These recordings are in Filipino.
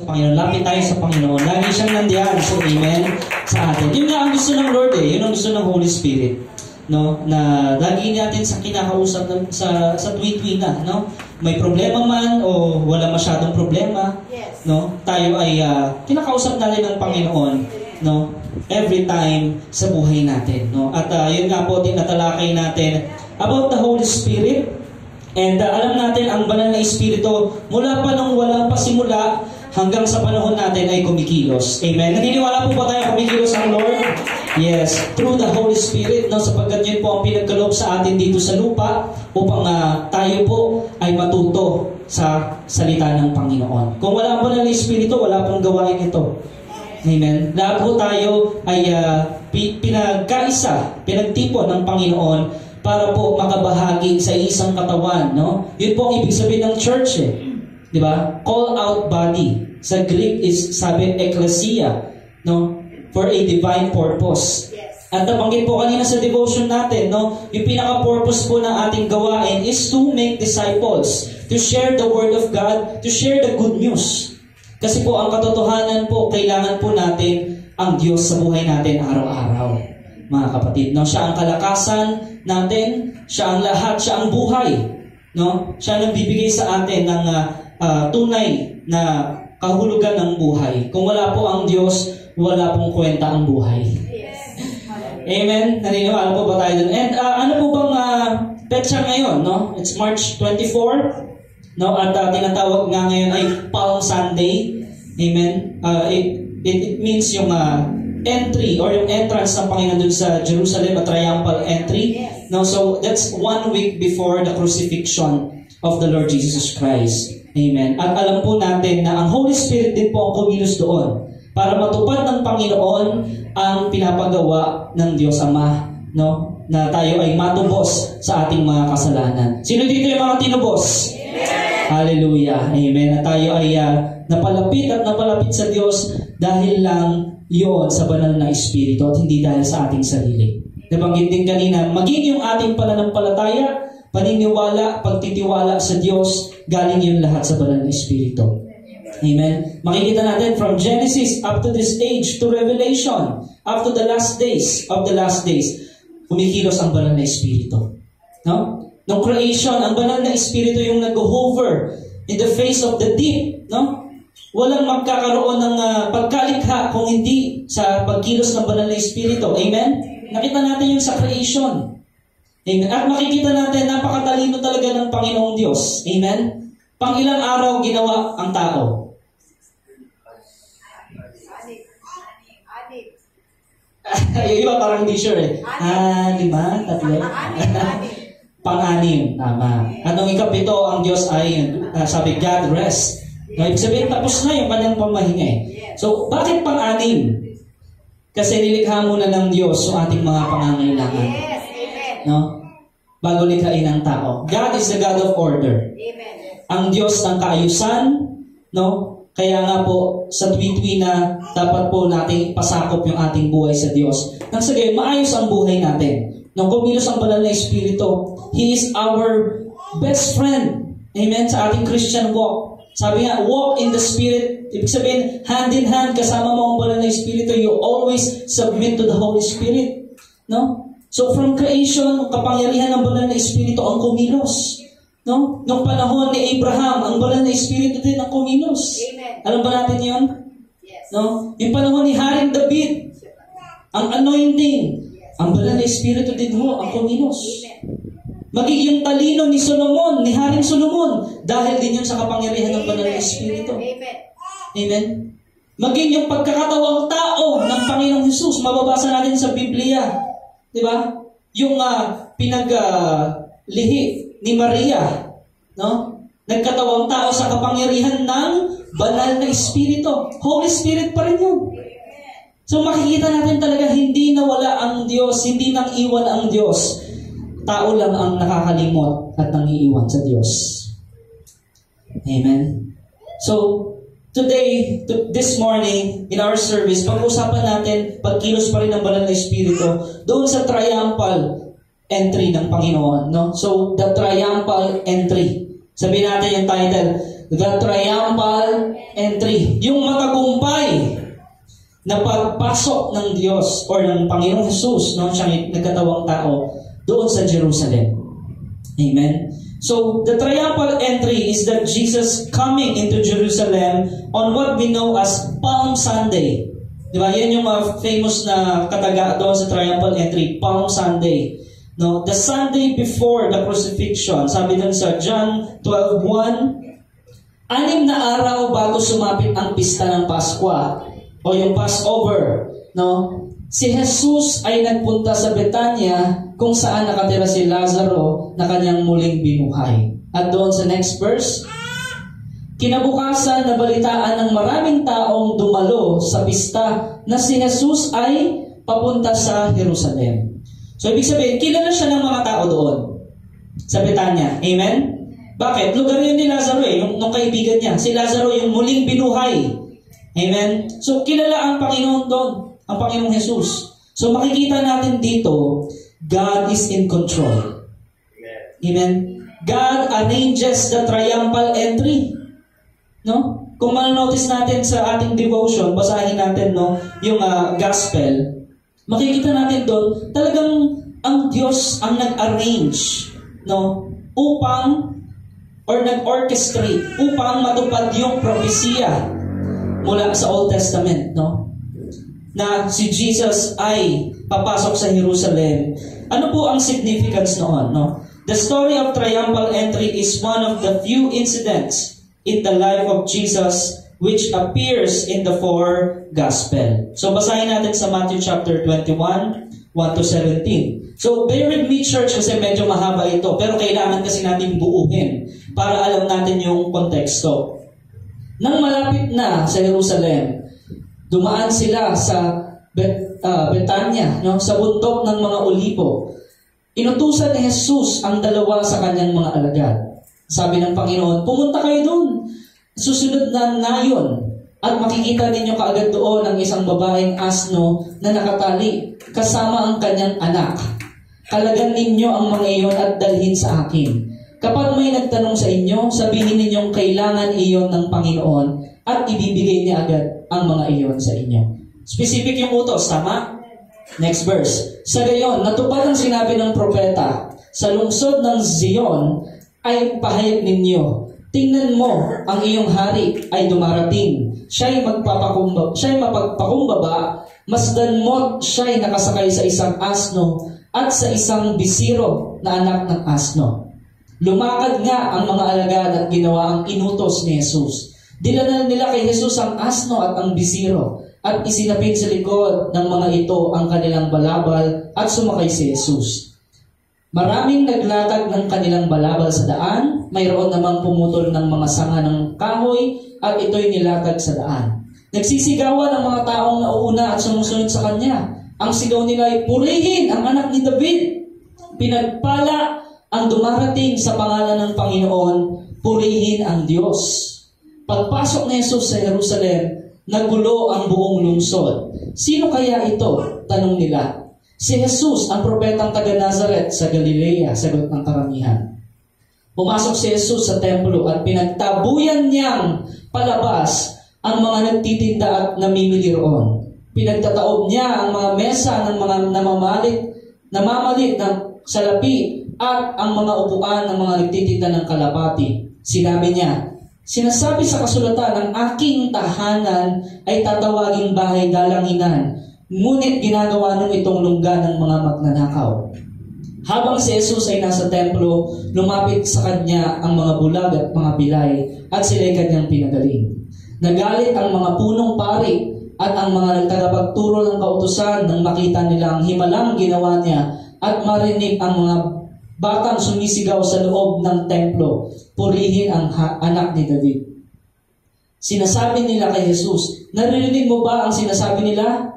Panginoon, lapit tayo sa Panginoon. Lagi siyang nandiyan. So, amen sa atin. Yun nga ang gusto ng Lord eh. Yun ang gusto ng Holy Spirit. No? Na lagi natin sa kinakausap sa tuwi-tuwi na. No? May problema man o wala masyadong problema. Yes. No? Tayo ay kinakausap natin ng Panginoon. No? Every time sa buhay natin. No? At yun nga po, tinatalakay natin about the Holy Spirit. And alam natin, ang banal na Espiritu, mula pa nung walang pasimula, hanggang sa panahon natin ay kumikilos. Amen. Naniniwala po ba tayo kumikilos ang Lord? Yes. Through the Holy Spirit, no, sapagkat yun po ang pinagkaloob sa atin dito sa lupa upang tayo po ay matuto sa salita ng Panginoon. Kung wala po ng Espiritu, wala pong gawain ito. Amen. Lahat po tayo ay pinagkaisa, pinagtipon ng Panginoon para po makabahagi sa isang katawan. No? Yun po ang ibig sabihin ng church eh. Diba? Call out body. Sa Greek is sabi ecclesia, no? For a divine purpose. Yes. At nabanggit po kanina sa devotion natin, no? Yung pinaka-purpose po ng ating gawain is to make disciples, to share the word of God, to share the good news. Kasi po ang katotohanan po, kailangan po natin ang Diyos sa buhay natin araw-araw. Mga kapatid, no? Siya ang kalakasan natin, siya ang lahat, siya ang buhay. No? Siya ang bibigay sa atin ng tunay na kahulugan ng buhay. Kung wala po ang Diyos, wala pong kwenta ang buhay. Yes. Amen? Naniniwala po ba tayo dun? And ano po bang petsa ngayon? No? It's March 24. No? At tinatawag nga ngayon ay Palm Sunday. Amen? It means yung entry or yung entrance ng Panginoon dun sa Jerusalem, a triumphal entry. Yes. No? So that's 1 week before the crucifixion of the Lord Jesus Christ. Amen. At alam po natin na ang Holy Spirit din po ang kumilos doon para matupad ng Panginoon ang pinapagawa ng Diyos Ama, no? Na tayo ay matubos sa ating mga kasalanan. Sino dito yung mga tinubos? Amen. Hallelujah. Amen. Na tayo ay napalapit sa Diyos dahil lang yon sa banal na Espiritu at hindi dahil sa ating sarili. Nabanggit din kanina, maging yung ating pananampalataya, paniniwala, pagtitiwala sa Diyos, galing yun lahat sa banal na Espiritu. Amen. Makikita natin from Genesis up to this age to Revelation, up to the last days of the last days, kumikilos ang banal na Espiritu. No? Nung creation, ang banal na Espiritu yung nag-hover in the face of the deep. No? Walang magkakaroon ng pagkalikha kung hindi sa pagkilos ng banal na Espiritu. Amen? Nakita natin yun sa creation. Amen. At makikita natin, napakatalino talaga ng Panginoong Diyos. Amen? Pang ilang araw ginawa ang tao? Yung iba parang hindi sure eh. 5, 3. Pang-anim. Tama. At nung ika-7, ang Diyos ay, sabi, God rest. No, ibig sabihin, tapos na yung kanyang pamahinga eh. So, bakit pang-anim? Kasi nilikha muna ng Diyos yung ating mga pangangailangan. No? Bago likhain ng tao. God is the God of order. Amen. Ang Diyos ng kaayusan, no? Kaya nga po, sa tuwi-tuwi na dapat po nating pasakop yung ating buhay sa Diyos. Nang sa gayon, maayos ang buhay natin. Nung kumilos ang banal na Espiritu, He is our best friend. Amen? Sa ating Christian walk. Sabi nga, walk in the Spirit. Ibig sabihin, hand in hand, kasama mo ang banal na Espiritu, you always submit to the Holy Spirit. No? So from creation, kapangyarihan ng banal na Espiritu ang kumilos. No? Nung panahon ni Abraham, ang banal na Espiritu din ang kumilos. Amen. Alam ba natin yun? Yes. No? Yung panahon ni Haring David, ang anointing, ang banal na Espiritu din ho ang kumilos. Magiging talino ni Solomon, ni Haring Solomon, dahil din yun sa kapangyarihan ng banal na Espiritu. Amen. Amen? Maging yung pagkakatawang tao ng Panginoong Jesus, mababasa natin sa Biblia. Diba? Yung pinaglihi ni Maria, no? Nagkatawang tao sa kapangyarihan ng banal na Espiritu. Holy Spirit pa rin yun. So makikita natin talaga hindi nawala ang Diyos, hindi nang iwan ang Diyos. Tao lang ang nakakalimot at nangiiwan sa Diyos. Amen? So, today, this morning, in our service, pag-usapan natin, pagkilos pa rin ng banal na Espiritu, doon sa triumphal entry ng Panginoon. No? So, the triumphal entry. Sabihin natin yung title, the triumphal entry. Yung matagumpay na pagpasok ng Diyos or ng Panginoong Jesus, no, siyang nagkatawang tao, doon sa Jerusalem. Amen? So, the triumphal entry is that Jesus coming into Jerusalem on what we know as Palm Sunday. Diba? Yan yung famous na kataga doon sa triumphal entry, Palm Sunday. No, the Sunday before the crucifixion, sabi dun sa John 12:1, 6 na araw bago sumapit ang pista ng Paskwa o yung Passover, no? Si Jesus ay nagpunta sa Betania kung saan nakatira si Lazaro na kanyang muling binuhay. At doon sa next verse, kinabukasan nabalitaan ng maraming taong dumalo sa pista na si Jesus ay papunta sa Jerusalem. So, ibig sabihin, kilala siya ng mga tao doon sa Betania. Amen? Bakit? Lugar yun ni Lazaro nung kaibigan niya. Si Lazaro yung muling binuhay. Amen? So, kilala ang Panginoon doon, ang Panginoong Jesus. So, makikita natin dito, God is in control. Amen? God arranges the triumphal entry. No? Kung manonotice natin sa ating devotion, basahin natin, no, yung gospel, makikita natin doon, talagang ang Diyos ang nag-arrange, no, upang, or nag-orchestrate, upang matupad yung propesya mula sa Old Testament, no, na si Jesus ay papasok sa Jerusalem. Ano po ang significance noon, no? The story of triumphal entry is one of the few incidents in the life of Jesus which appears in the four gospel. So, basahin natin sa Matthew chapter 21, 1-17. So, bear with me, church, kasi medyo mahaba ito. Pero kailangan kasi natin buuhin para alam natin yung konteksto. Nang malapit na sa Jerusalem, dumaan sila sa Betania, no, sa bundok ng mga Olibo. Inutusan ni Jesus ang dalawa sa kanyang mga alagad. Sabi ng Panginoon, pumunta kayo doon. Susunod na nayon at makikita ninyo kaagad doon ang isang babaeng asno na nakatali kasama ang kanyang anak. Kalagan ninyo ang mga iyon at dalhin sa akin. Kapag may nagtanong sa inyo, sabihin ninyong kailangan iyon ng Panginoon at ibibigay niya agad ang mga iyon sa inyo. Specific yung utos, tama? Next verse. Sa gayon, natupad ang sinabi ng propeta, sa lungsod ng Zion ay pahayag ninyo, tingnan mo, ang iyong hari ay dumarating. Siya'y mapagpakumbaba, masdan mo't siya'y nakasakay sa isang asno at sa isang bisiro na anak ng asno. Lumakad nga ang mga alagad at ginawa ang inutos ni Jesus. Dinala nila kay Jesus ang asno at ang bisiro at isinapit sa likod ng mga ito ang kanilang balabal at sumakay si Jesus. Maraming naglatag ng kanilang balabal sa daan, mayroon namang pumutol ng mga sanga ng kahoy at ito'y nilatag sa daan. Nagsisigawan ang mga taong nauuna at sumusunod sa kanya. Ang sigaw nila ay, purihin ang anak ni David. Pinagpala ang dumarating sa pangalan ng Panginoon, purihin ang Diyos. Pagpasok ni Jesus sa Jerusalem, nagulo ang buong lungsod. Sino kaya ito? Tanong nila. Si Jesus, ang propetang taga-Nazaret sa Galilea, sagot ng karamihan. Pumasok si Jesus sa templo at pinagtabuyan niyang palabas ang mga nagtitinda at namimili roon. Pinagtataob niya ang mga mesa ng mga namamalit ng salapi at ang mga upuan ng mga nagtitinda ng kalapati. Sinabi niya, sinasabi sa kasulatan, ang aking tahanan ay tatawaging bahay dalanginan, ngunit ginagawa nung itong lungga ng mga magnanakaw. Habang si Jesus ay nasa templo, lumapit sa kanya ang mga bulag at mga pilay at sila'y kanyang pinagaling. Nagalit ang mga punong pari at ang mga nagtagapagturo ng kautusan nang makita nilang himalang ginawa niya at marinig ang mga batang sumisigaw sa loob ng templo, purihin ang anak ni David. Sinasabi nila kay Jesus, naririnig mo ba ang sinasabi nila?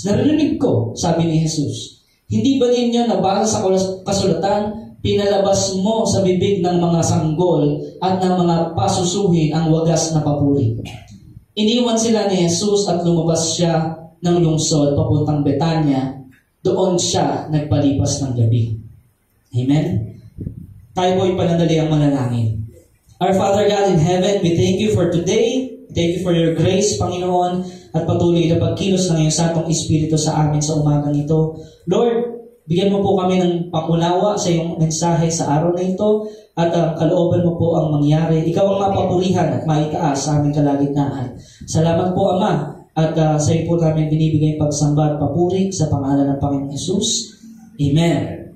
Narinig ko, sabi ni Jesus. Hindi ba ninyo nabasa sa kasulatan, pinalabas mo sa bibig ng mga sanggol at ng mga pasusuhin ang wagas na papuri? Iniwan sila ni Jesus at lumabas siya ng lungsod papuntang Betania. Doon siya nagpalipas ng gabi. Amen? Tayo po'y panandali ang manalangin. Our Father God in heaven, we thank you for today. Thank you for your grace, Panginoon, at patuloy na pagkilos ng iyong Santong Espiritu sa amin sa umagang ito. Lord, bigyan mo po kami ng pangunawa sa iyong mensahe sa araw na ito at kalooban mo po ang mangyari. Ikaw ang mapapurihan at maitaas sa aming kalagitnaan. Salamat po, Ama, at sa iyo po namin binibigay pagsamba at papuri sa pangalan ng Panginoong Hesus. Amen.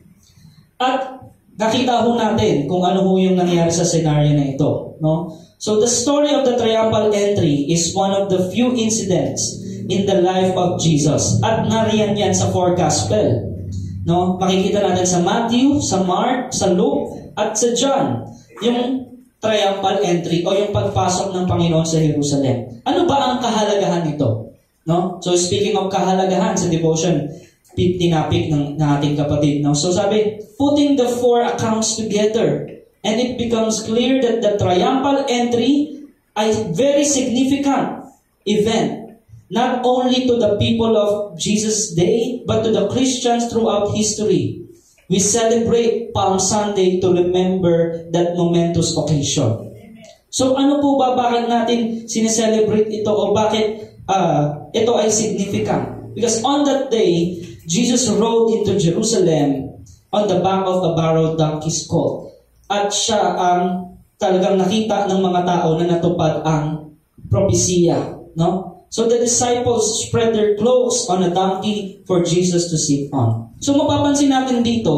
At nakita ho natin kung ano ho yung nangyari sa scenario na ito, no? So the story of the triumphal entry is one of the few incidents in the life of Jesus. At nariyan yan sa 4 gospel, no? Makikita natin sa Matthew, sa Mark, sa Luke, at sa John, yung triumphal entry o yung pagpasok ng Panginoon sa Jerusalem. Ano ba ang kahalagahan nito? No? So speaking of kahalagahan sa devotion, tinapik ng ating kapatid. No? So sabi, putting the 4 accounts together, and it becomes clear that the triumphal entry is a very significant event, not only to the people of Jesus' day, but to the Christians throughout history. We celebrate Palm Sunday to remember that momentous occasion. So ano po ba, bakit natin sineselebrate ito o bakit ito ay significant? Because on that day, Jesus rode into Jerusalem on the back of a borrowed donkey's colt. At siya ang talagang nakita ng mga tao na natupad ang propesya. No? So the disciples spread their cloaks on a donkey for Jesus to sit on. So mapapansin natin dito,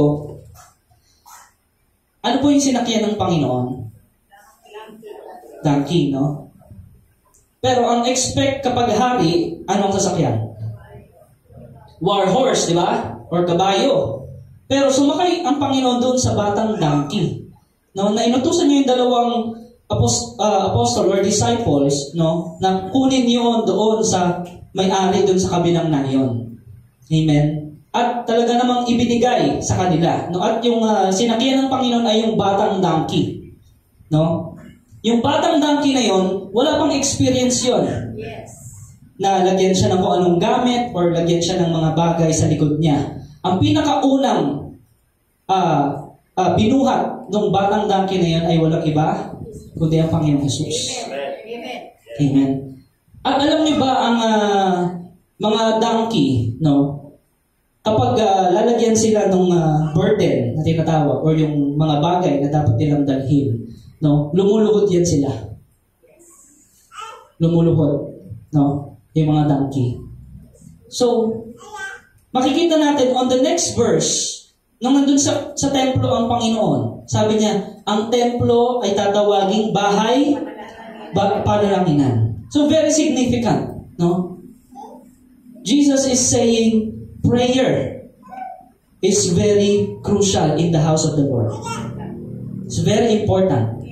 ano po yung sinakyan ng Panginoon? Donkey, no? Pero ang expect kapag hari, anong sasakyan? War horse, di ba? Or kabayo. Pero sumakay ang Panginoon doon sa batang donkey. No, na inutusan niyo yung dalawang apostle or disciples, no, na kunin niyo doon sa may-ari doon sa kabilang nayon. Amen. At talaga namang ibinigay sa kanila. No, at yung sinakyan ng Panginoon ay yung batang donkey. No? Yung batang donkey na yon, wala pang experience yon. Yes. Na lagyan siya ng kung anong gamit or lagyan siya ng mga bagay sa likod niya. Ang pinakaunang binuhat ng batang donkey na yan ay walang iba kundi ang Panginoong Hesus. Amen. Amen. At alam niyo ba ang mga donkey, no? Kapag lalagyan sila ng burden na tinatawag or yung mga bagay na dapat nilang dalhin, no? Lumuluhod yan sila. Lumuluhod, no? Yung mga donkey. So, makikita natin on the next verse, nung nandun sa templo ang Panginoon, sabi niya, ang templo ay tatawaging bahay panalangin. So, very significant, no? Jesus is saying, prayer is very crucial in the house of the Lord. It's very important,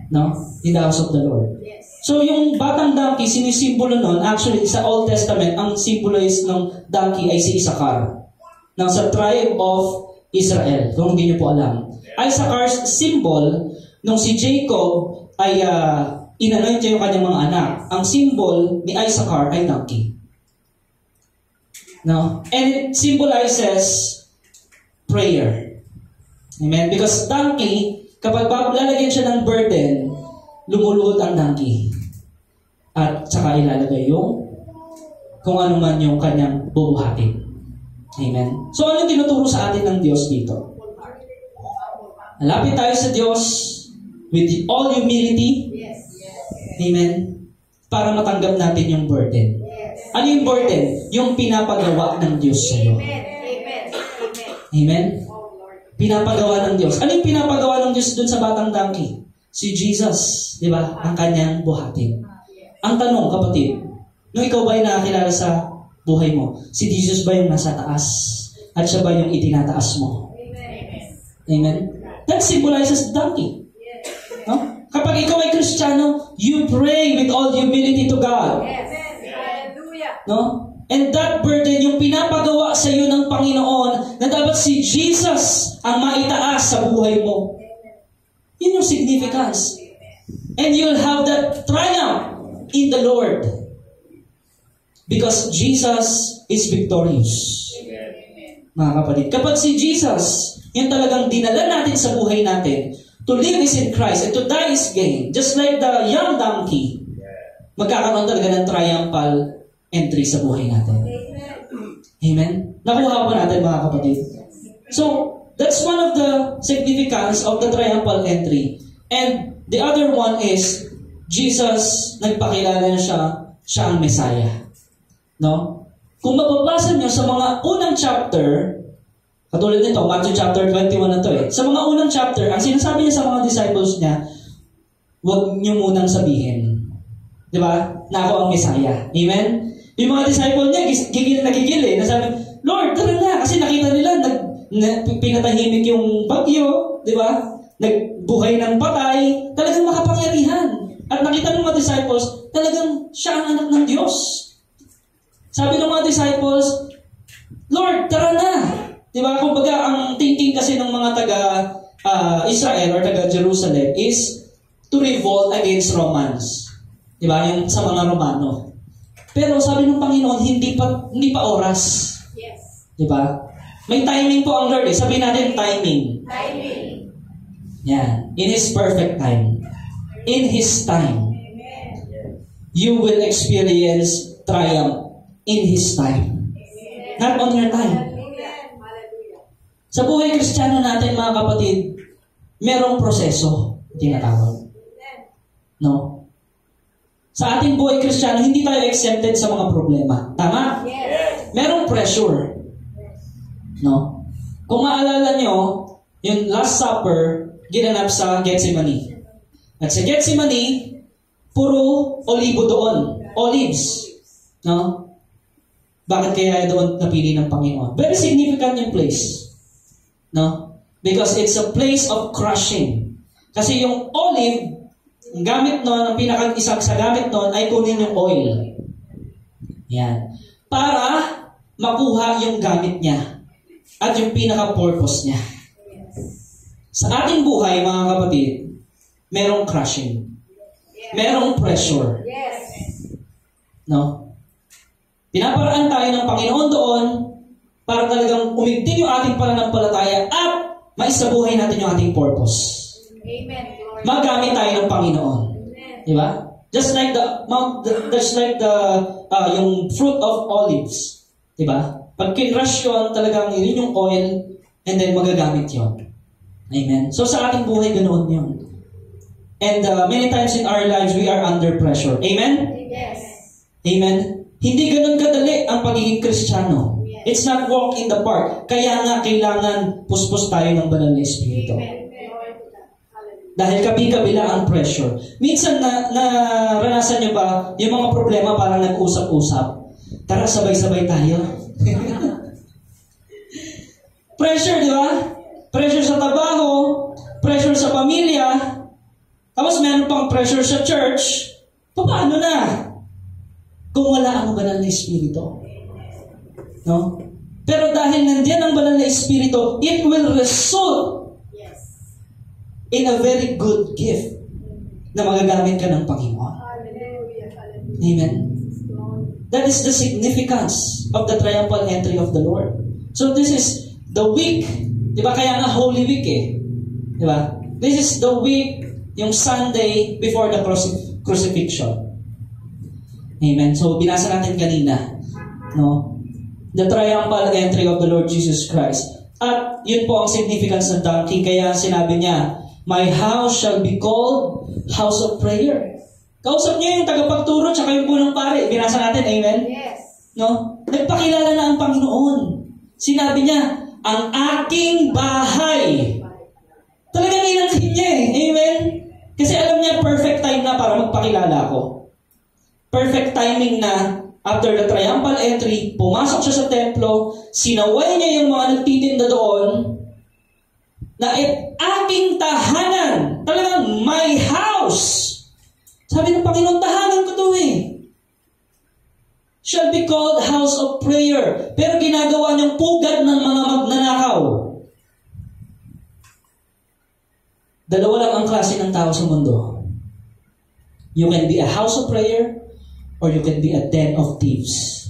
no? In the house of the Lord. So, yung batang donkey, sinisimbolo nun, actually, sa Old Testament, ang symbolize ng donkey ay si Issachar. Sa tribe of Israel, kung hindi niyo po alam. Issachar's symbol, nung si Jacob ay inanoint niya yung kanyang mga anak, ang symbol ni Issachar ay donkey. No? And it symbolizes prayer. Amen? Because donkey, kapag lalagyan siya ng burden, lumuluhod ang donkey. At saka ilalagay yung kung ano man yung kanyang bubuhatin. Amen? So, ano yung tinuturo sa atin ng Diyos dito? Malapit tayo sa Diyos with all humility. Amen? Para matanggap natin yung burden. Ano yung burden? Yung pinapagawa ng Diyos sa iyo. Amen? Pinapagawa ng Diyos. Ano yung pinapagawa ng Diyos dun sa batang donkey? Si Jesus, di ba? Ang kanyang buhatin. Ang tanong, kapatid, nung ikaw ba ay nakakilala sa buhay mo, si Jesus ba yung nasa taas? At siya ba yung itinataas mo? Amen? That symbolizes donkey. No? Kapag ikaw ay Kristiyano, you pray with all humility to God. No? And that burden, yung pinapagawa sa iyo ng Panginoon, na dapat si Jesus ang maitaas sa buhay mo. Yun yung significance. And you'll have that triumph in the Lord. Because Jesus is victorious. Mga kapatid, kapag si Jesus, yung talagang dinala natin sa buhay natin, To live is in Christ and to die is gain. Just like the young donkey, magkakaroon talaga ng triumphal entry sa buhay natin. Amen? Nakuha po natin mga kapatid. So, that's one of the significance of the triumphal entry. And the other one is, Jesus, nagpakilala na siya ang Messiah. No? Kung mababasa niyo sa mga unang chapter, katulad nito, Matthew chapter 21 na to eh. Sa mga unang chapter, ang sinasabi niya sa mga disciples niya, huwag niyo munang sabihin. Di ba? Na ako ang Messiah. Amen? Yung mga disciple niya, gigil eh. Nasabi, Lord, tara na. Kasi nakita nila, pinatahimik yung bagyo. Di ba? Nagbuhay ng patay. Talagang makapangyarihan. At nakita ng mga disciples, talagang siya ang anak ng Diyos. Sabi ng mga disciples, Lord, tara na. Diba? Kumbaga, ang thinking kasi ng mga taga-Israel or taga-Jerusalem is to revolt against Romans. Diba? Yung sa mga Romano. Pero sabi ng Panginoon, hindi pa oras. Yes. Diba? May timing po ang Lord eh. Sabihin natin, timing. Timing. Yan. In His perfect time. In His time. You will experience triumph in His time. Not on your time. Sa buhay Kristiyano natin, mga kapatid, merong proseso, tinatawag. No? Sa ating buhay Kristiyano, hindi tayo exempted sa mga problema. Tama? Yes. Merong pressure. No? Kung maalala nyo, yung Last Supper, ginanap sa Gethsemane. At sa Gethsemane, puro olibo doon. Olives. No? Bakit kaya doon napili ng Panginoon? Very significant yung place. No? Because it's a place of crushing. Kasi yung olive, ang gamit nun, ang pinaka-isang sa gamit nun, ay kunin yung oil. Yan. Para makuha yung gamit niya. At yung pinaka-purpose niya. Sa ating buhay, mga kapatid, merong crushing. Merong pressure. Yes. No? Pinaparaan tayo ng Panginoon doon para talagang umigting yung ating pananampalataya at maisabuhay natin yung ating purpose. Amen. Magamit tayo ng Panginoon. Di ba? Just like yung fruit of olives. Di ba? Pag kinrush yun, talagang yun yung oil and then magagamit yun. Amen. So sa ating buhay, ganoon yun. And many times in our lives, we are under pressure. Amen? Yes. Amen? Hindi ganun kadali ang pagiging Kristiyano. It's not walk in the park. Kaya nga kailangan puspos tayo ng banal na Espiritu. Dahil kabi-kabila ang pressure. Minsan naranasan nyo ba yung mga problema parang nag-usap-usap? Tara, sabay-sabay tayo. Pressure, di ba? Pressure sa trabaho, pressure sa pamilya, tapos meron pang pressure sa church. Paano na? Kung wala ang banal na Espiritu. No? Pero dahil nandiyan ang banal na Espiritu, it will result in a very good gift na magagamit ka ng Panginoon. Amen? That is the significance of the triumphal entry of the Lord. So this is the week, di ba? Kaya nga Holy Week eh. Di ba? This is the week, yung Sunday before the crucifixion. Amen. So binasa natin kanina, no? The triumphal entry of the Lord Jesus Christ. At yun po ang significance ng donkey. Kaya sinabi niya, my house shall be called house of prayer. Kausap niya yung tagapagturo tsaka yung punong pare. Binasa natin, amen? Yes. No? Nagpakilala na ang Panginoon. Sinabi niya, ang aking bahay. Talagang inansin niya eh. Amen? Kasi alam niya, perfect time na para magpakilala ako. Perfect timing na after the triumphal entry, pumasok siya sa templo, sinaway niya yung mga nagtitinda doon, na aking tahanan. Talagang my house. Sabi ng Panginoon, tahanan ko to eh. Shall be called house of prayer. Pero ginagawa niyang pugad ng mga magnanakaw. Dalawa lang ang klase ng tao sa mundo. You can be a house of prayer or you can be a den of thieves.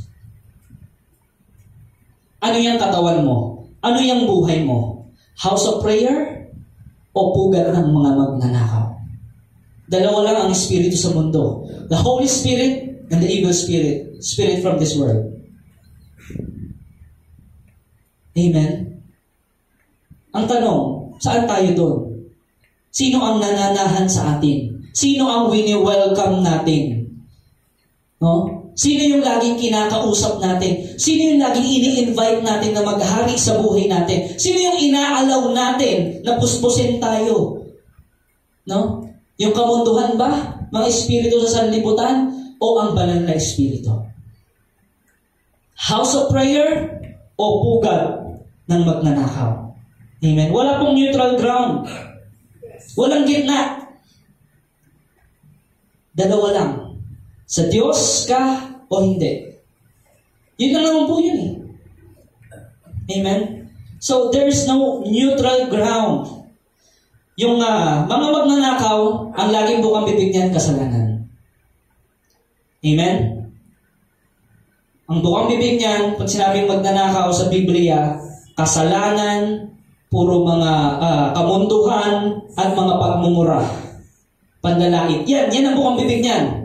Ano yung katawan mo? Ano yung buhay mo? House of prayer o pugad ng mga magnanakaw. Dalawa lang ang espiritu sa mundo. The Holy Spirit and the evil spirit. Spirit from this world. Amen? Ang tanong, saan tayo doon? Sino ang nananahan sa atin? Sino ang wini-welcome natin? No? Sino yung laging kinakausap natin? Sino yung laging ini-invite natin na maghari sa buhay natin? Sino yung inaalaw natin na puspusin tayo? No? Yung kamunduhan ba? Mga espiritu sa sanlibutan? O ang banal na espiritu? House of prayer o pugad ng magnanakaw? Amen. Wala pong neutral ground. Walang gitna. Dalawa lang. Sa Diyos ka o hindi. Yun lang naman po yun eh. Amen? So, there is no neutral ground. Yung mga magnanakaw, ang laging bukang bibig niyan, kasalanan. Amen? Ang bukang bibig niyan, pag sinabing magnanakaw sa Biblia, kasalanan, puro mga kamunduhan, at mga pagmumura. Panlalait. Yan ang bukang bibig niyan.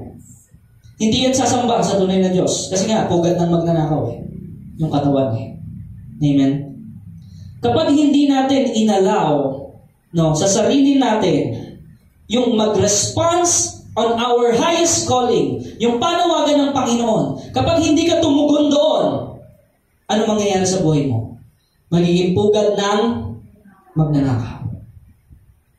Hindi yan sasamba sa tunay na Diyos. Kasi nga, pugad ng magnanakaw eh. Yung katawan eh. Amen? Kapag hindi natin inalaw sa sarili natin yung mag-response on our highest calling, yung panawagan ng Panginoon, kapag hindi ka tumugon doon, ano mangyayari sa buhay mo? Magiging pugad ng magnanakaw.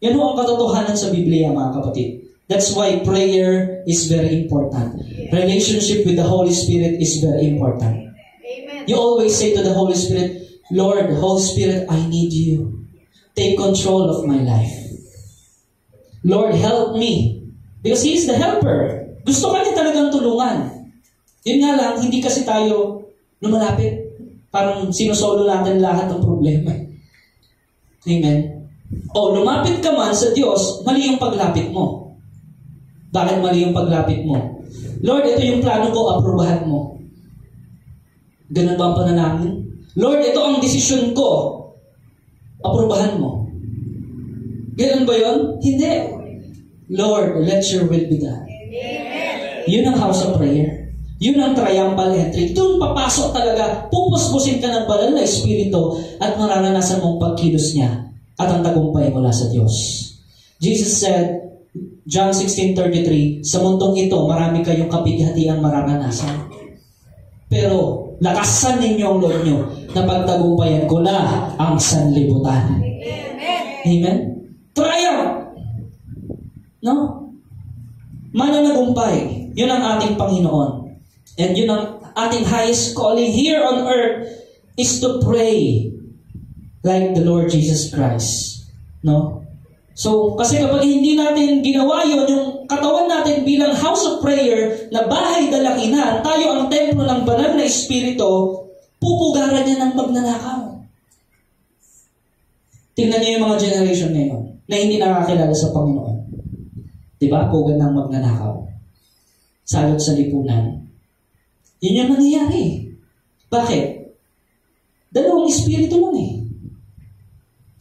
Yan ho ang katotohanan sa Biblia, mga kapatid. That's why prayer is very important. Relationship with the Holy Spirit is very important. Amen. You always say to the Holy Spirit, Lord, Holy Spirit, I need you. Take control of my life. Lord, help me. Because He is the helper. Gusto ka niya talagang tulungan. Yun nga lang, hindi kasi tayo lumalapit. Parang sinusolo natin lahat ng problema. Amen. O lumapit ka man sa Diyos, mali yung paglapit mo. Bakit mali yung paglapit mo? Lord, ito yung plano ko, aprubahan mo. Ganun ba ang panalangin? Lord, ito ang desisyon ko, aprubahan mo. Ganun ba yun? Hindi. Lord, let your will be done. Amen. Yun ang house of prayer. Yun ang triumphal entry. Doon papasok talaga, pupuspusin ka ng banal na espiritu at mararanasan mong pagkilos niya at ang tagumpay mula sa Diyos. Jesus said, John 16:33, sa mundong ito, marami kayong kapighatiang mararanasan. Pero, lakasan ninyo ang loob nyo na pagtagumpayan ko na ang sanlibutan. Amen? Triumph! No? Mananagumpay. Yun ang ating Panginoon. And yun ang ating highest calling here on earth is to pray like the Lord Jesus Christ. No? So, kasi kapag hindi natin ginawa yun, yung katawan natin bilang house of prayer na bahay dalakinan, tayo ang templo ng banal na espiritu, pupugaran niya ng magnanakaw. Tingnan niyo yung mga generation ngayon na hindi nakakilala sa Panginoon. Diba? Pugad ng magnanakaw. Salot sa lipunan. Yun yung nangyayari. Bakit? Dalawang espiritu nun eh.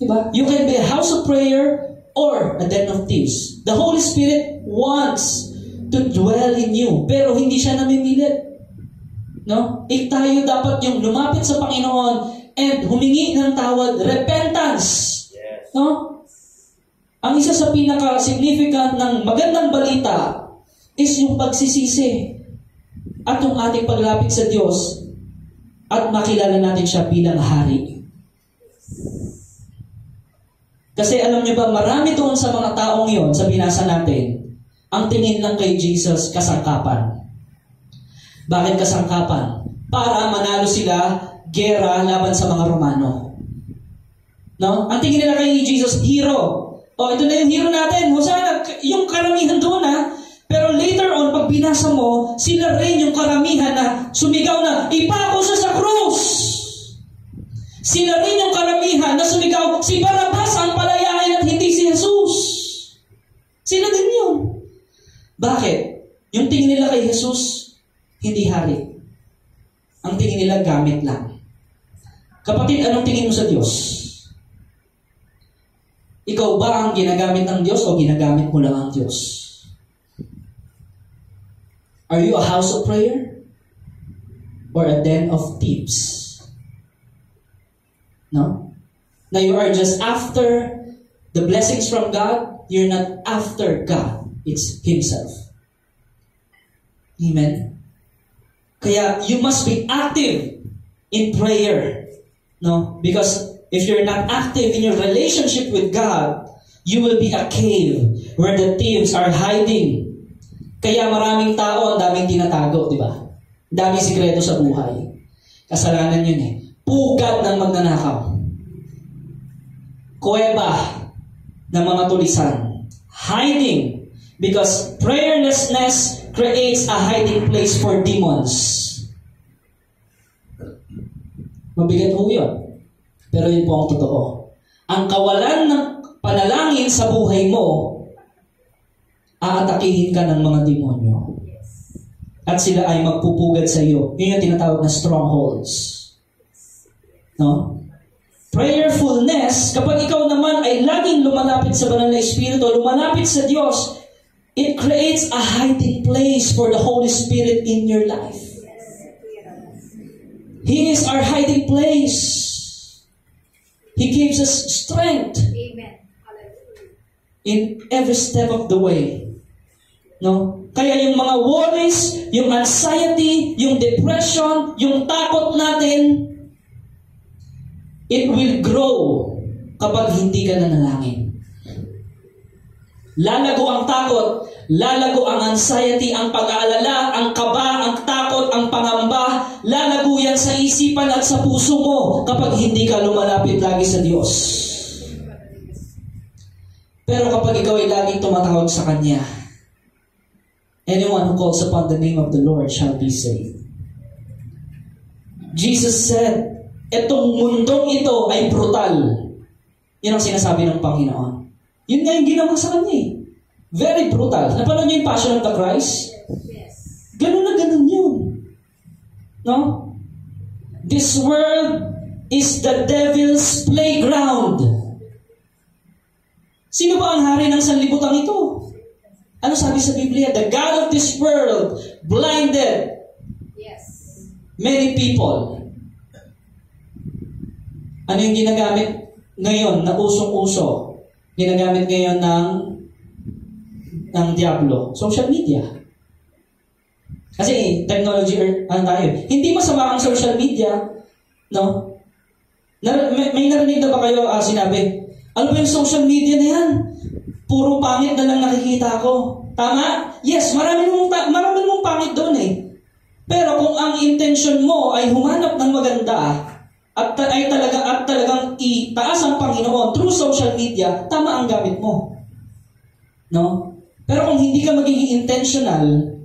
Diba? You can be a house of prayer or a den of thieves. The Holy Spirit wants to dwell in you, pero hindi siya namimilit. No? Tayo dapat yung lumapit sa Panginoon and humingi ng tawad, repentance. Yes. No? Ang isa sa pinaka-significant ng magandang balita is yung pagsisisi at yung ating paglapit sa Diyos at makilala natin siya bilang hari. Kasi alam niyo ba, marami doon sa mga taong yon, sa binasa natin, ang tingin lang kay Jesus kasangkapan. Bakit kasangkapan? Para manalo sila gera laban sa mga Romano. No? Ang tingin nila kay Jesus, hero. O, ito na yung hero natin. Sana, yung karamihan doon pero later on, pag binasa mo, sila rin yung karamihan na sumigaw na, ipako sa krus! Sila rin yung karamihan na sumigaw, si Barabas ang palayain at hindi si Jesus. Sila din yun. Bakit? Yung tingin nila kay Jesus, hindi hari. Ang tingin nila gamit lang. Kapatid, anong tingin mo sa Diyos? Ikaw ba ang ginagamit ng Diyos o ginagamit mo lang ang Diyos? Are you a house of prayer? Or a den of thieves? No? Now you are just after the blessings from God. You're not after God. It's Himself. Amen? Kaya you must be active in prayer. No? Because if you're not active in your relationship with God, you will be a cave where the thieves are hiding. Kaya maraming tao, ang daming tinatago, di ba? Daming sikreto sa buhay. Kasalanan yun eh. Pugad ng magnanakaw. Kuweba ng mga tulisan. Hiding. Because prayerlessness creates a hiding place for demons. Mabigat ho yun. Pero yun po ang totoo. Ang kawalan ng panalangin sa buhay mo, aatakihin ka ng mga demonyo. At sila ay magpupugad sa iyo. Yun yung tinatawag na strongholds. No? Prayerfulness, kapag ikaw naman ay laging lumalapit sa banal na Espiritu, lumalapit sa Diyos, it creates a hiding place for the Holy Spirit in your life. He is our hiding place. He gives us strength. Amen. In every step of the way. No? Kaya yung mga worries, yung anxiety, yung depression, yung takot natin, it will grow kapag hindi ka nanalangin. Lalago ang takot, lalago ang anxiety, ang pag-aalala, ang kaba, ang takot, ang pangamba, lalago yan sa isipan at sa puso mo kapag hindi ka lumalapit lagi sa Diyos. Pero kapag ikaw ay laging tumatawag sa Kanya, anyone who calls upon the name of the Lord shall be saved. Jesus said, etong mundong ito ay brutal. Yan ang sinasabi ng Panginoon. Yun nga yung ginawa sa Kanya eh. Very brutal. Napanood niyo yung Passion of the Christ? Yes. Ganun na ganun yun. No? This world is the devil's playground. Sino ba ang hari ng sanlibutan ito? Ano sabi sa Biblia? The God of this world blinded many people. Ano yung ginagamit ngayon na usong-uso? Ginagamit ngayon ng Diablo? Social media. Kasi technology, tayo. Hindi masama ang social media, no? May narinig na ba kayo sinabi, ano ba yung social media na yan? Puro pangit na lang nakikita ko. Tama? Yes, marami mong pangit doon eh. Pero kung ang intention mo ay humanap ng maganda at talagang itaas ang Panginoon through social media, tama ang gamit mo. No? Pero kung hindi ka magiging intentional,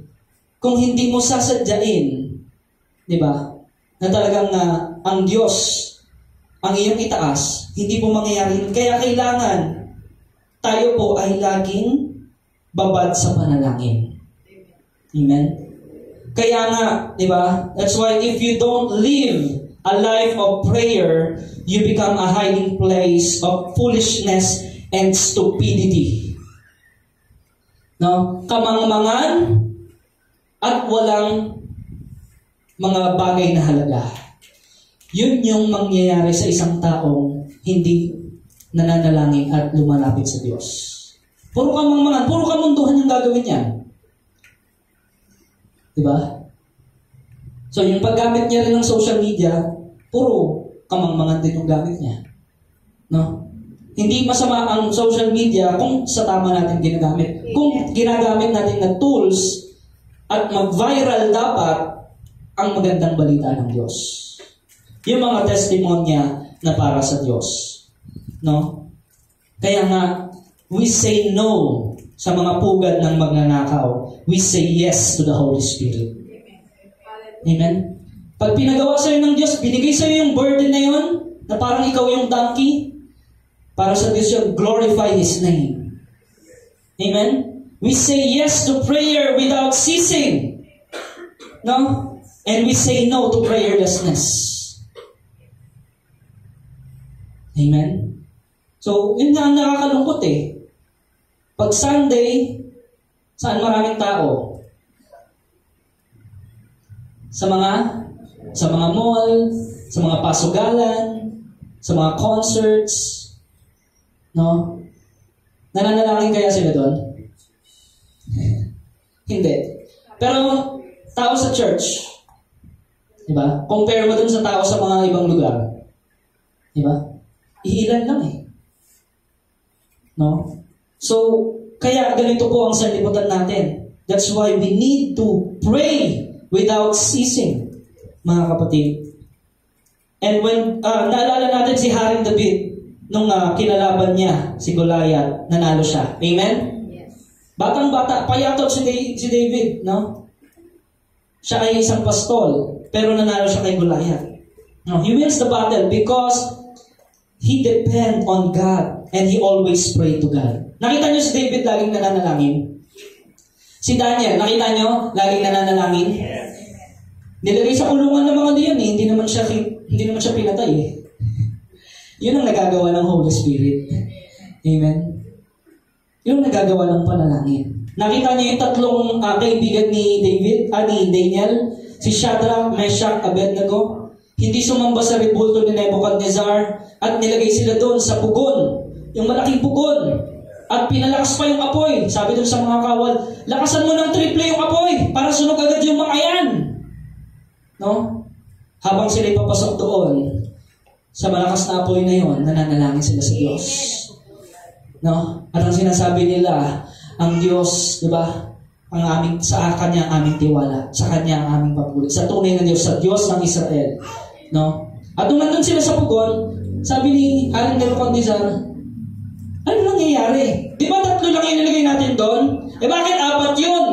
kung hindi mo sasadyain, di ba? Na talagang ang Diyos ang iyong itaas, hindi po mangyayari. Kaya kailangan tayo po ay laging babad sa panalangin. Amen? Kaya nga, di ba? That's why if you don't live a life of prayer, you become a hiding place of foolishness and stupidity. No? Kamangmangan at walang mga bagay na halaga. Yun yung mangyayari sa isang taong hindi nananalangin at lumalapit sa Diyos. Puro kamangmangan, puro kamunduhan yung gagawin yan. Diba? So yung paggamit niya rin ng social media, puro kamangmangan din yung gamit niya. No? Hindi masama ang social media kung sa tama natin ginagamit. Kung ginagamit natin na tools at mag-viral dapat ang magandang balita ng Diyos. Yung mga testimonya na para sa Diyos. No? Kaya nga, we say no sa mga pugad ng magnanakaw. We say yes to the Holy Spirit. Amen? Pag pinagawa sa'yo ng Diyos, binigay sa'yo yung burden na yun, na parang ikaw yung donkey, para sa Diyos yun, glorify His name. Amen? We say yes to prayer without ceasing. No? And we say no to prayerlessness. Amen? So, yun nga ang nakakalungkot eh. Pag Sunday, saan maraming tao? Sa mga mall, sa mga pasugalan, sa mga concerts, no? Nananalangin kaya sila doon? Hindi. Pero tao sa church, di ba? Compare mo dun sa tao sa mga ibang lugar. Di ba? Iilan lang eh. No? So, kaya ganito po ang sanlibutan natin. That's why we need to pray without ceasing, mga kapatid. And when, naalala natin si Haring David, nung kinalaban niya si Goliath, nanalo siya. Amen? Yes. Batang-bata, payatot si David, no? Siya ay isang pastol, pero nanalo siya kay Goliath. No, he wins the battle because he depend on God and he always pray to God. Nakita niyo si David laging nananalangin? Si Daniel, nakita niyo laging nananalangin? Yes. Nilagay sa kulungan ng mga diyan eh. Hindi naman siya pinatay eh. Yun ang nagagawa ng Holy Spirit. Amen? Yun ang nagagawa ng panalangin. Nakita niyo yung tatlong kaibigan ni Daniel, si Shadrach, Meshach, Abednego. Hindi sumamba sa rebulto ni Nebuchadnezzar at nilagay sila doon sa pugon, yung malaking pugon. At pinalakas pa yung apoy. Sabi doon sa mga kawal, lakasan mo ng triple yung apoy para sunog agad yung mga yan. No? Habang sila ipapasok doon, sa malakas na apoy na yon, nananalangin sila sa Diyos. No? At ang sinasabi nila, ang Diyos, di ba? Sa Kanya ang aming tiwala, sa Kanya ang aming papuri, sa tunay na Diyos, sa Diyos ng Israel. No? At nung nandun sila sa pugon, sabi ni Haring Nebuchadnezzar, ano nangyayari? Di ba 3 lang yung nilagay natin doon? Bakit 4 yun?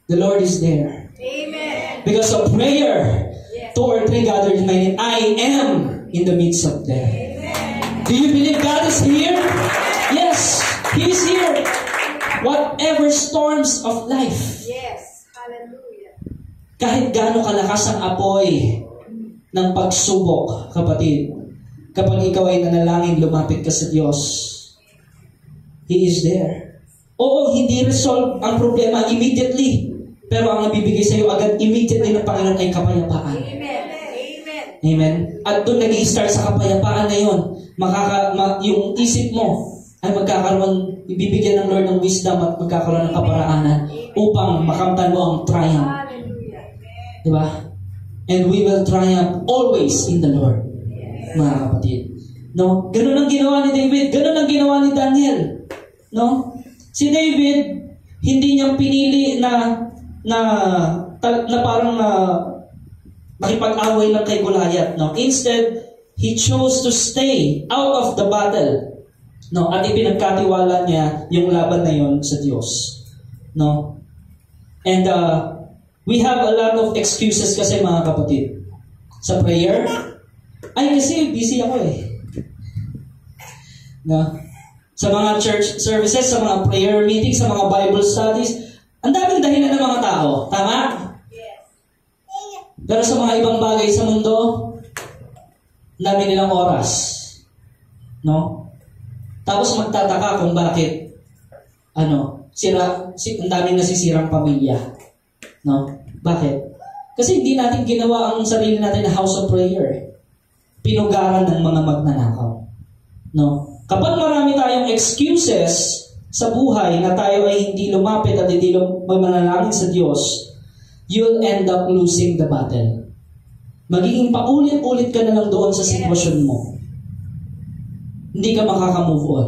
The Lord is there. Amen. Because of prayer, 2 or 3 gathered in my name, I am in the midst of them. Amen. Do you believe God is here? Yes, He is here. Whatever storms of life. Yes. Hallelujah. Kahit gaano kalakas ang apoy ng pagsubok, kapatid, kapag ikaw ay nanalangin, lumapit ka sa Diyos, He is there. Oo, hindi resolve ang problema immediately. Pero ang nabibigay sa iyo agad, immediately ng Panginoon ay kapayapaan. Amen. Amen. Amen. At doon nag-i-start sa kapayapaan na yun, yung isip mo ay magkakaroon, ibibigyan ng Lord ng wisdom at magkakaroon ng kaparaanan upang makamtan mo ang triumph. Diba? And we will triumph always in the Lord. Mga kapatid. No? Ganun ang ginawa ni David. Ganun ang ginawa ni Daniel. No? Si David, hindi niyang pinili na parang makipag-away lang kay Goliath. No? Instead, he chose to stay out of the battle. No? At ipinagkatiwala niya yung laban na yon sa Diyos. No? And we have a lot of excuses kasi, mga kapatid. Sa prayer, ay kasi busy ako eh. No? Sa mga church services, sa mga prayer meetings, sa mga Bible studies, ang daming dahilan ng mga tao. Tama? Yes. Pero sa mga ibang bagay sa mundo, ang dami nilang oras. No? Tapos magtataka kung bakit ang daming nasisirang pamilya. No? Bakit? Kasi hindi natin ginawa ang sarili natin na house of prayer. Pinugaran ng mga magnanakaw. No? Kapag marami tayong excuses sa buhay na tayo ay hindi lumapit at hindi manalangin sa Diyos, you'll end up losing the battle. Magiging paulit-ulit ka na lang doon sa sitwasyon mo. Hindi ka makaka-move on.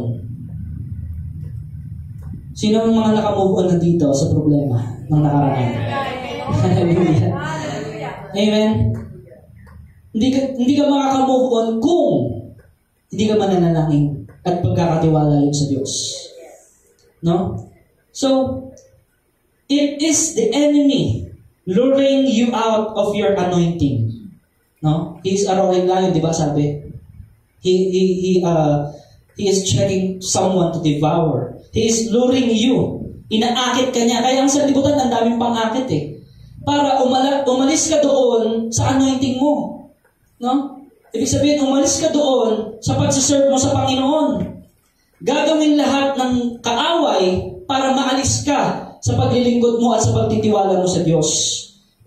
Sino ang mga naka-move on na dito sa problema ng nakaraan? Hallelujah. Amen. Hindi ka makaka-move on kung hindi ka mananalangin at pagkakatiwala yun sa Diyos. No? So, it is the enemy luring you out of your anointing. No? He's a roaring lion, di ba sabi? He is checking someone to devour. He is luring you. Inaakit ka niya. Kaya ang sanlibutan, ang daming pang-akit eh. Para umalis ka doon sa anointing mo. No? Ibig sabihin, umalis ka doon sa pagsiserve mo sa Panginoon. Gagawin lahat ng kaaway para maalis ka sa paglilingkod mo at sa pagtitiwala mo sa Diyos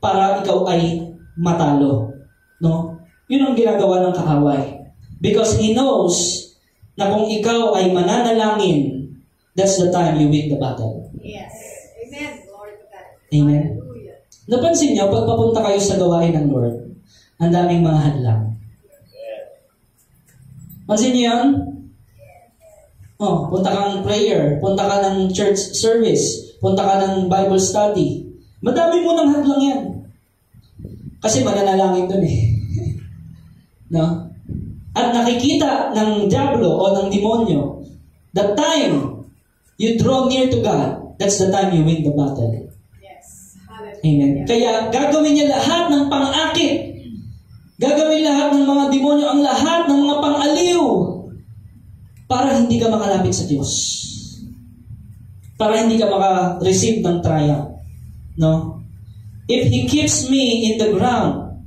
para ikaw ay matalo. No? Yun ang ginagawa ng kaaway. Because he knows na kung ikaw ay mananalangin, that's the time you win the battle. Yes. Amen. Glory to God. Amen. Hallelujah. Napansin niyo, pag papunta kayo sa gawain ng Lord, ang daming mga hadlang. Pansin niyo yan? Punta kang prayer, punta ka ng church service, punta ka ng Bible study. Madami mo ng hadlang yan. Kasi mananalangin dun eh. No? At nakikita ng diablo o ng demonyo, the time you draw near to God, that's the time you win the battle. Yes. Hallelujah. Amen. Kaya gagawin niya lahat ng pang-akit. Gagawin lahat ng mga demonyo, ang lahat ng mga pang-aliw para hindi ka makalapit sa Diyos. Para hindi ka maka-receive ng triumph. No? If He keeps me in the ground,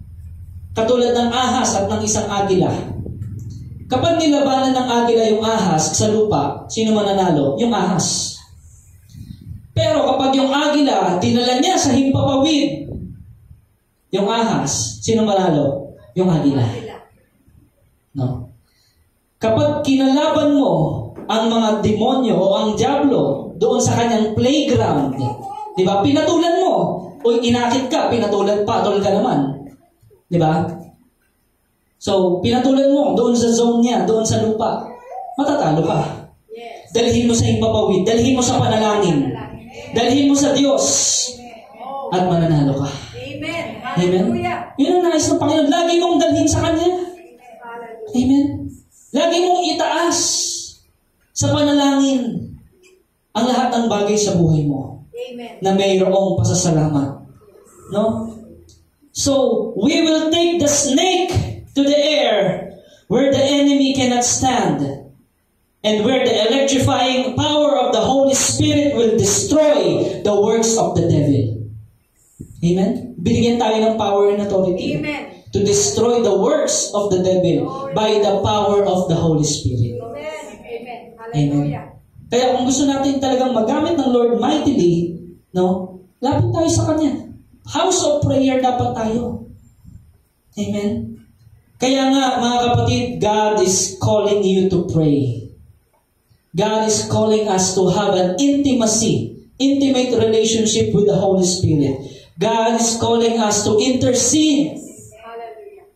katulad ng ahas at ng isang agila, kapag nilabanan ng agila yung ahas sa lupa, sino mananalo? Yung ahas. Pero kapag yung agila, dinala niya sa himpapawid, yung ahas, sino manalo? Yung agila. No? Kapag kinalaban mo ang mga demonyo o ang diablo doon sa kanyang playground, di ba? Pinatulan mo. O inakit ka, pinatulan, patol ka naman. Di ba? So, pinatulan mo doon sa zone niya, doon sa lupa. Matatalo ka. Yes. Dalhin mo sa himpapawid, dalhin mo sa panalangin, dalhin mo sa Diyos, at mananalo ka. Amen. Amen? Hallelujah. Yun ang nais ng Panginoon. Lagi mong dalhin sa Kanya. Hallelujah. Amen? Lagi mong itaas sa panalangin ang lahat ng bagay sa buhay mo Amen. na mayroong pasasalamat. No? So, we will take the snake to the air where the enemy cannot stand, and where the electrifying power of the Holy Spirit will destroy the works of the devil. Amen? Binigyan tayo ng power and authority. Amen. To destroy the works of the devil by the power of the Holy Spirit. Amen. Amen. Amen. Hallelujah. Kaya kung gusto natin talagang magamit ng Lord mightily, no, lapit tayo sa Kanya. House of prayer dapat tayo. Amen. Kaya nga, mga kapatid, God is calling you to pray. God is calling us to have an intimate relationship with the Holy Spirit. God is calling us to intercede. Hallelujah.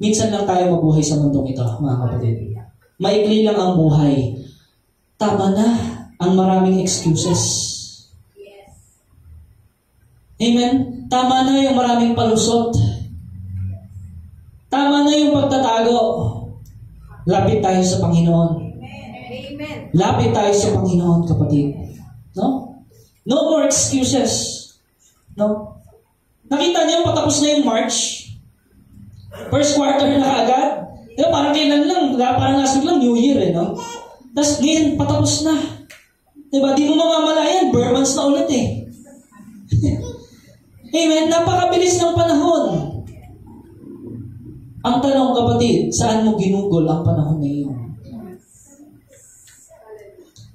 Minsan lang tayo mabuhay sa mundong ito, mga kapatid. Maikli lang ang buhay. Tama na ang maraming excuses. Yes. Amen? Tama na yung maraming palusot. Tama na yung pagtatago. Lapit tayo sa Panginoon. Amen. Lapit tayo sa Panginoon, kapatid. No? No more excuses. No? Nakita niyo, patapos na yung March. First quarter na kaagad. Diba, parang kailan lang, parang last week lang, New Year eh, no? Tapos ngayon, patapos na. Diba, di mo mamamalayan, Burmans na ulit eh. Amen? Napakabilis ng panahon. Ang tanong, kapatid, saan mo ginugol ang panahon na iyon?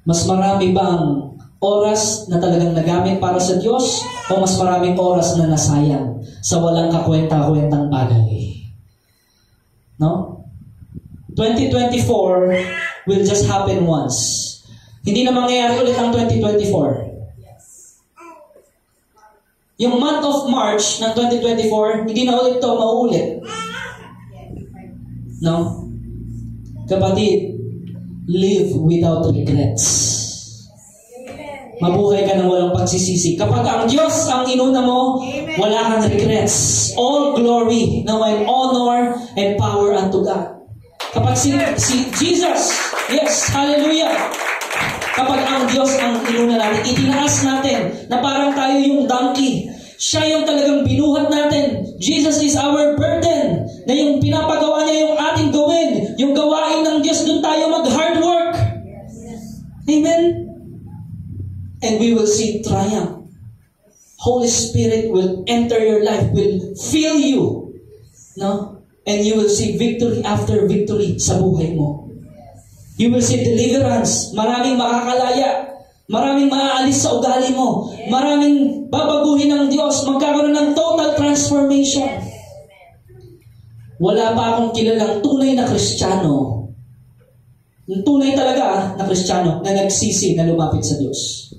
Mas marami bang oras na talagang nagamit para sa Diyos o mas maraming oras na nasayang sa walang kakwenta-kwentang bagay? No? 2024 will just happen once. Hindi na mangyayari ulit ang 2024. Yung month of March ng 2024, hindi na ulit ito mauulit. No? Kapatid, live without regrets. Mabuhay ka ng walang pagsisisi. Kapag ang Diyos ang inuna mo, wala kang regrets. All glory, now and honor and power unto God. Kapag si Jesus, yes, hallelujah. Kapag ang Diyos ang inuna natin, itinaas natin na parang tayo yung donkey. Siya yung talagang binuhat natin. Jesus is our burden. Na yung pinapagawa niya yung ating gawin. Yung gawain ng Diyos, doon tayo mag-hard work. Amen? And we will see triumph. Holy Spirit will enter your life, will fill you. No? And you will see victory after victory sa buhay mo. You will see deliverance. Maraming makakalaya. Maraming maaalis sa ugali mo. Maraming babaguhin ng Diyos. Magkakaroon ng total transformation. Wala pa akong kilalang tunay na Kristiyano. Yung tunay talaga na Kristiyano na nagsisi na lumapit sa Diyos.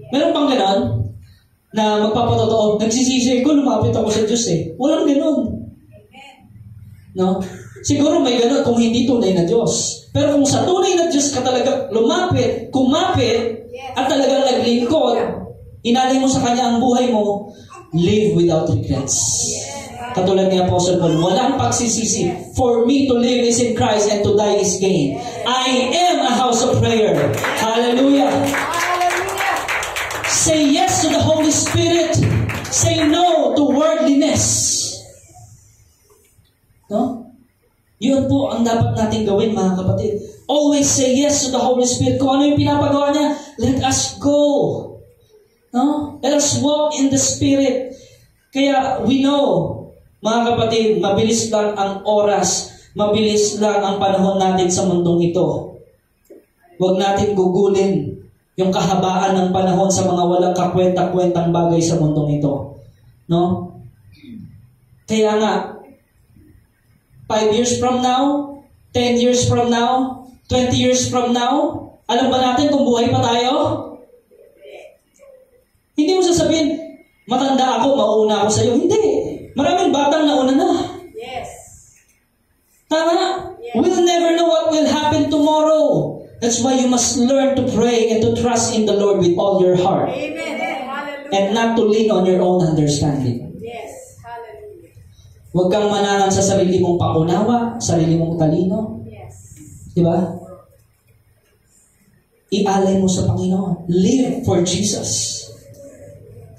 Meron pang ganon na magpapatotoo, nagsisisi ko, lumapit ako sa Diyos eh. Walang ganon. No? Siguro may ganon kung hindi tunay na Diyos. Pero kung sa tunay na Diyos ka talaga lumapit, kumapit, at talagang naglingkod, inalay mo sa Kanya ang buhay mo, live without regrets. Katulad ni Apostle Paul, walang pagsisisi. For me to live is in Christ and to die is gain. I am a house of prayer. Hallelujah. Say yes to the Holy Spirit. Say no to worldliness. No? Yun po ang dapat natin gawin, mga kapatid. Always say yes to the Holy Spirit. Kung ano yung pinapagawa niya, let us go. No? Let us walk in the Spirit. Kaya we know, mga kapatid, mabilis lang ang oras, mabilis lang ang panahon natin sa mundong ito. Huwag natin gugulin yung kahabaan ng panahon sa mga walang kakwenta-kwentang bagay sa mundong ito. No? Kaya nga, 5 years from now, 10 years from now, 20 years from now, alam ba natin kung buhay pa tayo? Hindi mo sasabihin, matanda ako, mauuna ako sa iyo. Hindi. Maraming batang nauna na. Yes. Tama? Yes. We'll never know what will happen tomorrow. That's why you must learn to pray and to trust in the Lord with all your heart. Amen. Hallelujah. And not to lean on your own understanding. Yes. Hallelujah. Huwag kang mananan sa sarili mong pakunawa, sarili mong talino. Yes. Di ba? Ialay mo sa Panginoon. Live for Jesus.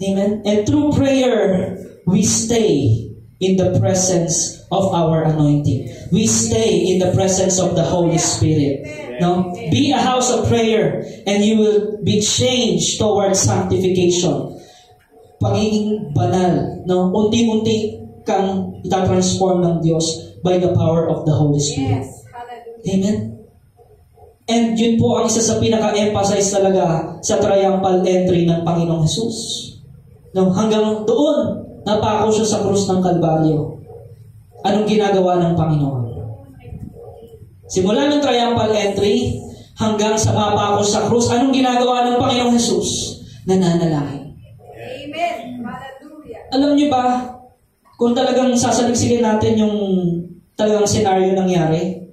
Amen? And through prayer, we stay in the presence of our anointing. We stay in the presence of the Holy Spirit. No? Be a house of prayer and you will be changed towards sanctification. Pagiging banal. No? Unti-unti kang itatransform ng Diyos by the power of the Holy Spirit. Yes. Hallelujah. Amen? And yun po ang isa sa pinaka-emphasize talaga sa triumphal entry ng Panginoong Jesus. No? Hanggang doon, napako siya sa krus ng Kalbaryo. Anong ginagawa ng Panginoon? Simula ng triumphal entry hanggang sa mapako sa krus, anong ginagawa ng Panginoong Jesus? Nananalangin. Amen. Hallelujah. Alam niyo ba, kung talagang sasaligsigin natin yung talagang senaryo nangyari,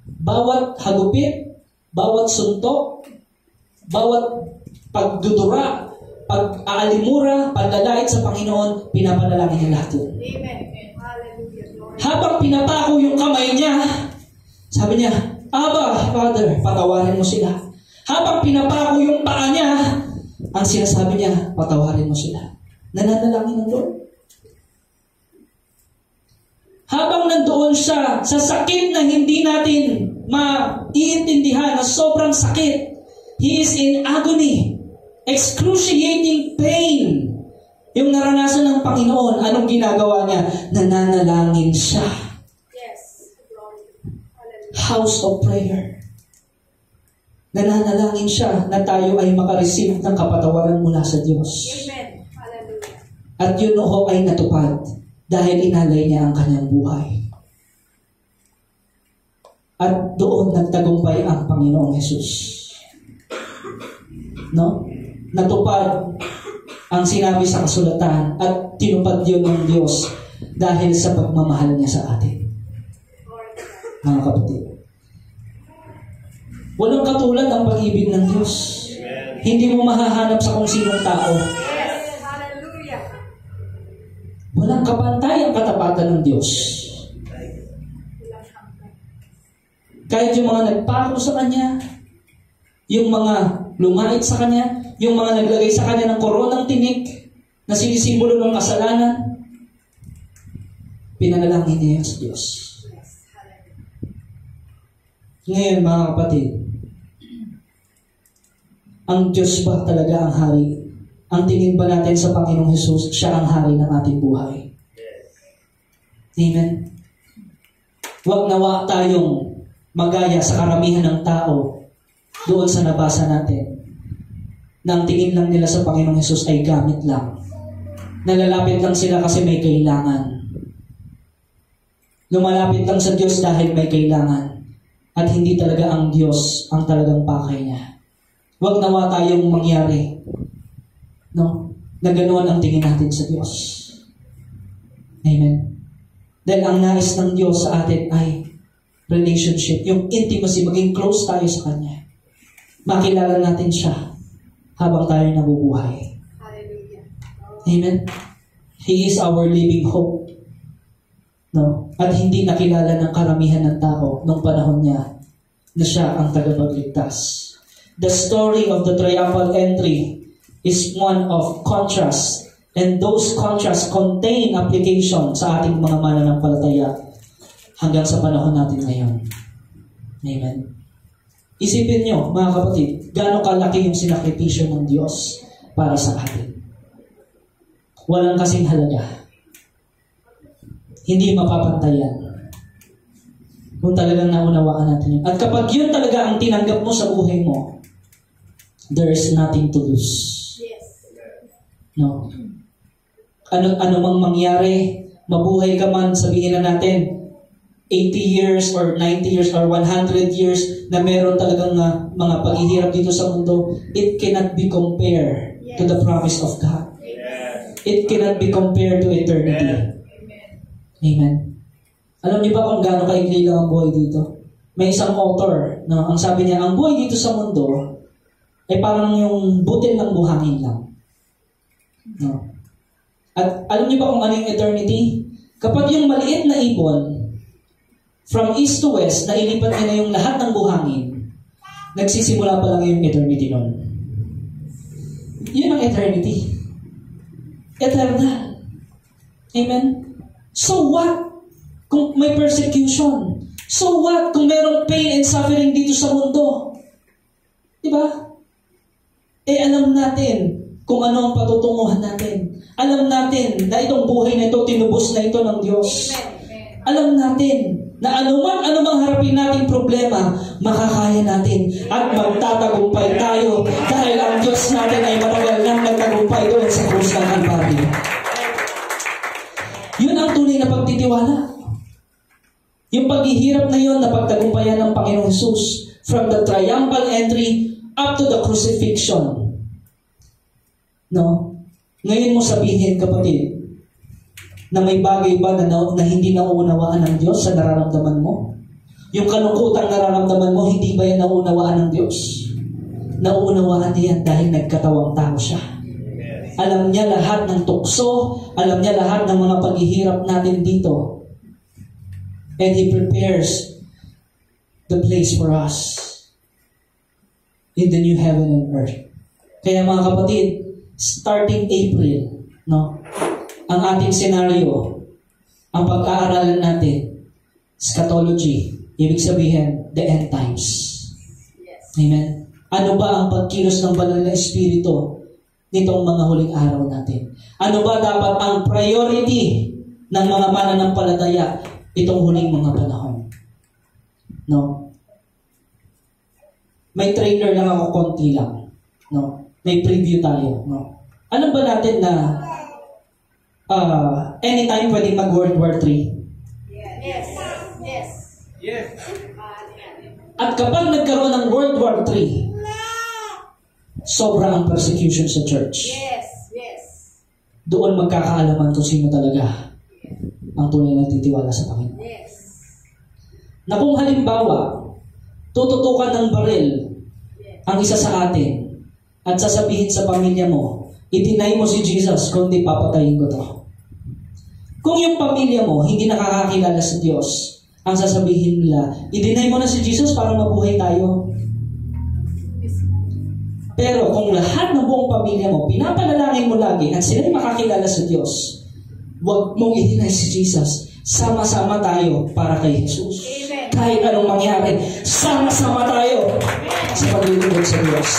bawat hagupit, bawat suntok, bawat pagdudura, pag-aalimura, paglalait sa Panginoon, pinapanalangin niya lahat yun. Amen. Hallelujah. Lord. Habang pinapako yung kamay niya, sabi niya, Aba, Father, patawarin mo sila. Habang pinapako yung paa niya, ang sinasabi niya, patawarin mo sila. Nananalangin ng Lord. Habang nandoon siya sa sakit na hindi natin maiintindihan, na sobrang sakit, He is in agony. Excruciating pain. Yung naranasan ng Panginoon, anong ginagawa niya? Nananalangin siya. Yes. Glory. Hallelujah. House of prayer. Nananalangin siya na tayo ay makareceive ng kapatawaran mula sa Diyos. Amen. Hallelujah. At yun ho ay natupad dahil inalay niya ang kanyang buhay. At doon nagtagumpay ang Panginoong Jesus. No? Natupad ang sinabi sa kasulatan at tinupad yun ng Diyos dahil sa pagmamahal niya sa atin. Mga kapatid. Walang katulad ang pag-ibig ng Diyos. Hindi mo mahahanap sa kung sinong tao. Yes. Hallelujah. Walang kapantay ang katapatan ng Diyos. Kahit yung mga nagpako sa Kanya, yung mga lumait sa Kanya, yung mga naglagay sa Kanya ng koronang tinik na sinisimbolo ng kasalanan, pinanalangin niya sa Diyos. Ngayon, mga kapatid, ang Diyos ba talaga ang hari? Ang tingin ba natin sa Panginoong Jesus, siya ang hari ng ating buhay? Amen? Huwag nawa tayong magaya sa karamihan ng tao doon sa nabasa natin. Na ang tingin lang nila sa Panginoong Hesus ay gamit lang. Nalalapit lang sila kasi may kailangan. Lumalapit lang sa Diyos dahil may kailangan. At hindi talaga ang Diyos ang talagang pakay niya. Huwag nawa tayong mangyari, no? Na ganoon ang tingin natin sa Diyos. Amen. Dahil ang nais ng Diyos sa atin ay relationship, yung intimacy, maging close tayo sa Kanya. Makilala natin siya habang tayo nabubuhay. Hallelujah. Amen. He is our living hope. No? At hindi nakilala ng karamihan ng tao nung panahon niya na siya ang tagapagligtas. The story of the triumphal entry is one of contrast, and those contrasts contain application sa ating mga mananampalataya hanggang sa panahon natin ngayon. Amen. Isipin nyo, mga kapatid, gaano kalaki yung sinakripisyo ng Diyos para sa atin. Walang kasing halaga. Hindi mapapantayan. Kung talagang naunawaan natin yun. At kapag yun talaga ang tinanggap mo sa buhay mo, there is nothing to lose. Yes. No? Ano mang mangyari, mabuhay ka man, sabihin na natin, 80 years or 90 years or 100 years na meron talagang mga paghihirap dito sa mundo, it cannot be compared to the promise of God. It cannot be compared to eternity. Amen. Alam niyo ba kung gaano kaikli lang ang buhay dito? May isang author, no, ang sabi niya, ang buhay dito sa mundo ay parang yung butil ng buhangin lang. No. At alam niyo ba kung ano yung eternity? Kapag yung maliit na ibon, from east to west, nailipat niya na yung lahat ng buhangin, nagsisimula pa lang yung eternity nun. Yun ang eternity. Eternal. Amen? So what kung may persecution? So what kung merong pain and suffering dito sa mundo? Diba? Alam natin kung ano ang patutunguhan natin. Alam natin na itong buhay na ito, tinubos na ito ng Diyos. Alam natin na anumang harapin nating problema, makakaya natin at magtatagumpay tayo dahil ang Diyos natin ay matagal nang nagtagumpay doon sa krus ng Kalbaryo. Yun ang tunay na pagtitiwala. Yung paghihirap na yun na pagtagumpayan ng Panginoong Hesus from the triumphal entry up to the crucifixion. No? Ngayon mo sabihin, kapatid, na may bagay ba na hindi nauunawaan ng Diyos sa nararamdaman mo? Yung kalungkutang nararamdaman mo, hindi ba yan nauunawaan ng Diyos? Nauunawaan niya yan dahil nagkatawang tao siya. Alam niya lahat ng tukso, alam niya lahat ng mga paghihirap natin dito. And He prepares the place for us in the new heaven and earth. Kaya mga kapatid, starting April, no, ang ating senaryo, ang pag-aaralan natin, eschatology, ibig sabihin, the end times. Yes. Amen? Ano ba ang pagkilos ng banal na Espiritu nitong mga huling araw natin? Ano ba dapat ang priority ng mga mananampalataya itong huling mga panahon? No? May trailer lang ako, konti lang. No? May preview tayo. No? Alam ba natin na anytime pwedeng mag-World War III? Yes. Yes. Yes. At kapag nagkaroon ng World War III, sobra ang persecution sa church. Yes. Yes. Doon magkakaalaman kung sino talaga ang tunay na titiwala sa Panginoon. Yes. Na kung halimbawa, tututukan ng baril ang isa sa atin at sasabihin sa pamilya mo, i-deny mo si Jesus, kundi papatayin ko to. Kung yung pamilya mo hindi nakakakilala sa Diyos, ang sasabihin nila, i-deny mo na si Jesus para mabuhay tayo. Pero kung lahat ng buong pamilya mo, pinapanalangin mo lagi at sila'y makakilala sa Diyos, huwag mong i-deny si Jesus. Sama-sama tayo para kay Jesus. Amen. Kahit anong mangyari, sama-sama tayo sa paglilingkod sa Diyos.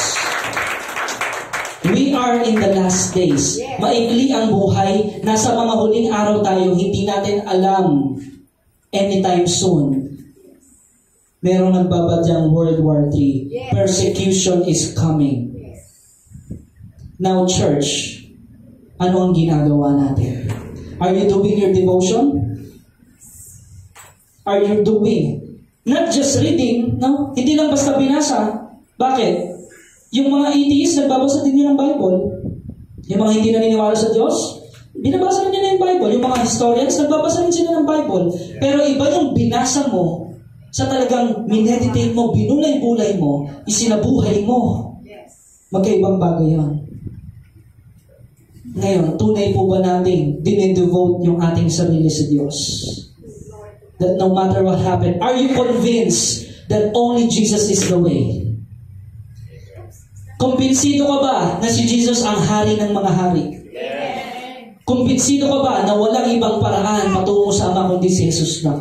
We are in the last days. Maikli ang buhay. Nasa mga huling araw tayo. Hindi natin alam anytime soon Merong nagbabadyang World War III. Yes. Persecution is coming. Yes. Now, church, ano ang ginagawa natin? Are you doing your devotion? Are you doing? Not just reading, no? Hindi lang basta binasa. Bakit? Yung mga atheists, nagbabasa din yun ng Bible. Yung mga hindi naniniwala sa Diyos, binabasa rin nila yung Bible. Yung mga historians, nagbabasa rin sila ng Bible. Pero iba yung binasa mo sa talagang mineditate mo, binulay-bulay mo, isinabuhay mo. Yes. Magkaibang bagay yan. Ngayon, tunay po ba natin dinidevote yung ating sarili sa Diyos? That no matter what happened, are you convinced that only Jesus is the way? Kumbinsido ka ba na si Jesus ang hari ng mga hari? Kumbinsido ka ba na walang ibang paraan patungo sa Ama kundi si Jesus lang?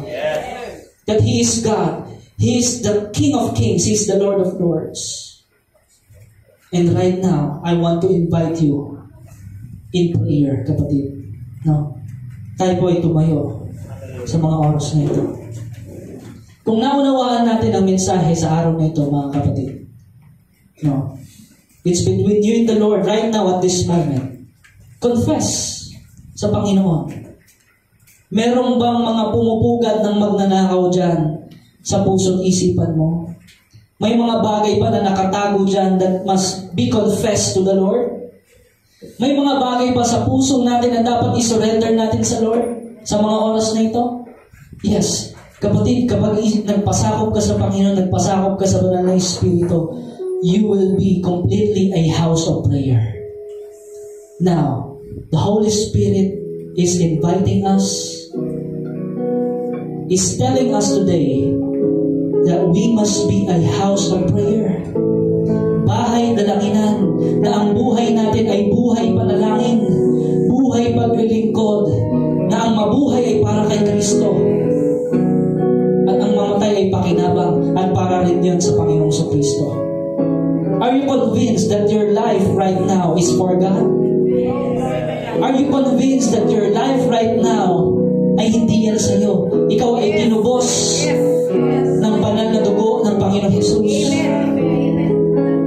That He is God. He is the King of Kings. He is the Lord of Lords. And right now, I want to invite you in prayer, kapatid. No? Tayo po ay tumayo sa mga oras na ito. Kung naunawaan natin ang mensahe sa araw na ito, mga kapatid, no? It's between you and the Lord right now at this moment. Confess sa Panginoon. Merong bang mga pumupugad ng magnanakaw dyan sa puso't isipan mo? May mga bagay pa na nakatago dyan that must be confessed to the Lord? May mga bagay pa sa puso natin na dapat isurrender natin sa Lord sa mga oras na ito? Yes. Kapatid, kapag nagpasakop ka sa Panginoon, nagpasakop ka sa Banal na Espiritu, you will be completely a house of prayer. Now, the Holy Spirit is inviting us, is telling us today that we must be a house of prayer. Bahay dalanginan, na ang buhay natin ay buhay panalangin, buhay paglilingkod, na ang mabuhay ay para kay Kristo, at ang mamatay ay pakinabang at para rin yun sa Panginoong Kristo. Are you convinced that your life right now is for God? Are you convinced that your life right now ay hindi yan sa iyo? Ikaw ay tinubos ng banal na dugo ng Panginoong Jesus.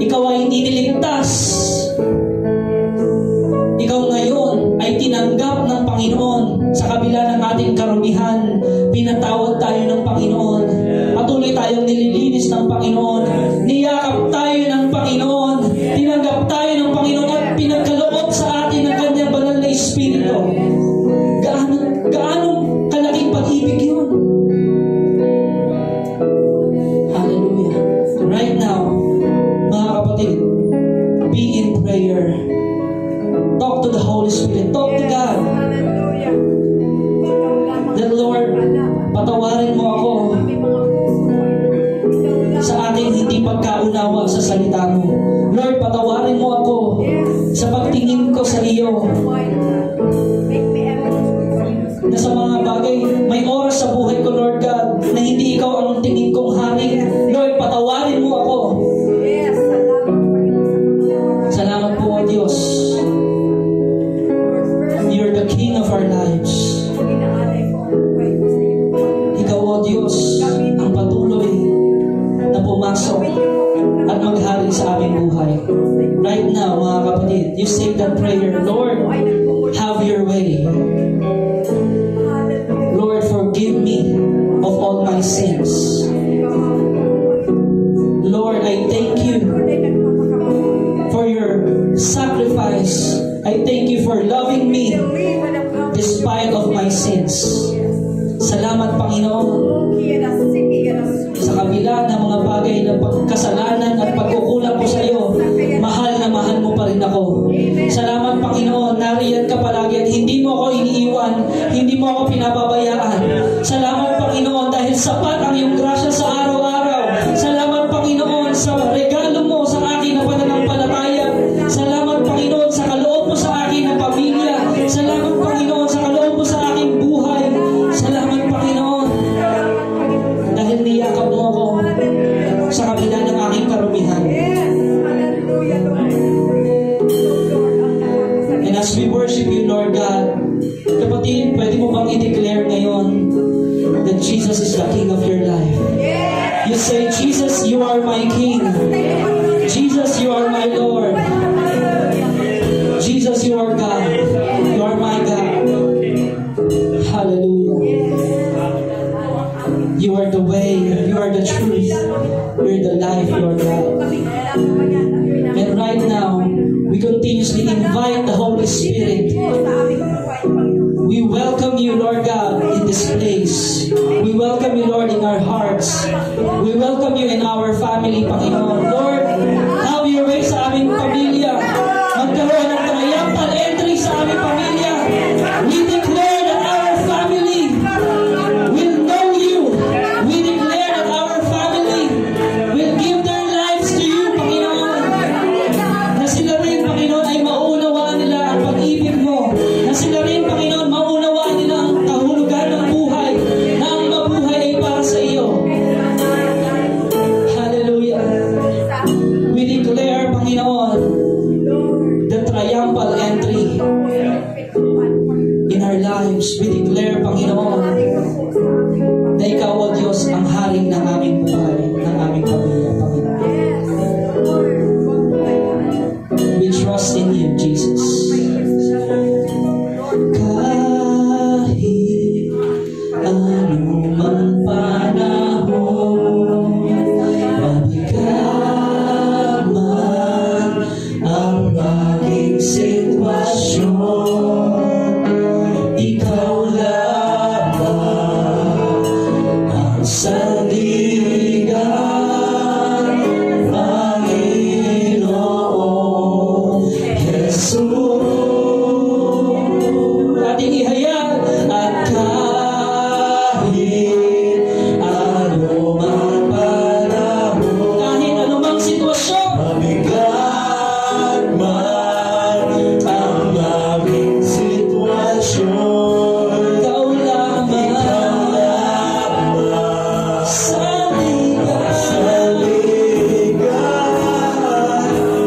Ikaw ay iniligtas. Ikaw ngayon ay tinanggap ng Panginoon sa kabila ng ating karumihan. Pinatawad tayo ng Panginoon. Patuloy tayong nililinis ng Panginoon. Niyakap tayo ng Panginoon. Tinanggap tayo ng Panginoon at pinagkaloob sa atin ng Kanyang banal na Espiritu. Gaano kalaking pag-ibig yun? Hallelujah. Right now, mga kapatid, be in prayer. Talk to the Holy Spirit. Talk to God. That Lord, patawarin mo ako sa aking hindi pagkaunawa sa salita mo. Lord, patawarin mo ako sa pagtingin ko sa iyo. Na sa mga bagay, may oras sa buhay ko, Lord God, na hindi ikaw ang tingin kong hari. Lord, patawarin mo ako. Salamat po, O Diyos. You're the King of our lives. Ikaw, O Diyos, ang patuloy na pumasok at maghari sa aming buhay. Right now, mga kapatid, you say that prayer, Lord, have your way. Lord, forgive me of all my sins. Lord, I thank you for your sacrifice. I thank you for loving me despite of my sins. Salamat, Panginoon. Sa kabila ng mga bagay na pagkasalanan at pagkukulang ko sa iyo, mahal na mahal mo pa rin ako. Salamat, Panginoon. Nariyan ka palagi at hindi mo ako iniiwan, hindi mo ako pinababayaan. Salamat, Panginoon, dahil sapat ang iyong grasya sa araw-araw. Salamat, Panginoon, sa regalo mo sa akin na pananampalataya. Salamat, Panginoon, sa kaloob mo sa akin na pamilya. Salamat, Panginoon, sa kaloob mo sa aking buhay. Salamat, Panginoon, dahil niyakap mo ako sa kabila ng aking karumihan. And as we worship you, Lord God, kapatid, pwede mo bang i-declare ngayon that Jesus is the King of your life? You say, Jesus, you are my King. Jesus, you are my Lord. Jesus, you are God. You are my God. Hallelujah. You are the way. You are the truth. You are the life. You are God. And right now, we continuously invite the Holy Spirit. We welcome you, Lord God, in this place. We welcome you, Lord, in our hearts. We welcome you in our family, Panginoon. Lord, have your way sa aming pamilya. Magkaroon ng triumphal entry sa aming pamilya. We declare that our family will know you. We declare that our family will give their lives to you, Panginoon. Na sila rin, Panginoon, ay maunawaan nila ang pag-ibig mo. Na sila rin, Panginoon, maunawaan nila ang kahulugan ng buhay. Na ang mabuhay ay para sa iyo. Hallelujah. We declare, Panginoon, the triumphal entry in our lives. We declare, Panginoon, na ikaw, O Diyos, ang haring ng aming buhay, ng aming pamilya, Panginoon. We trust in you, Jesus. Kahit anumang panahon, mabigat man ang maging sitwasyon, ikaw lamang ang sandigan, Panginoon Jesus. Ating ihayag at kahit anumang panahon, kahit anumang sitwasyon, mabigat man ang maging sitwasyon, ikaw lamang sandigan,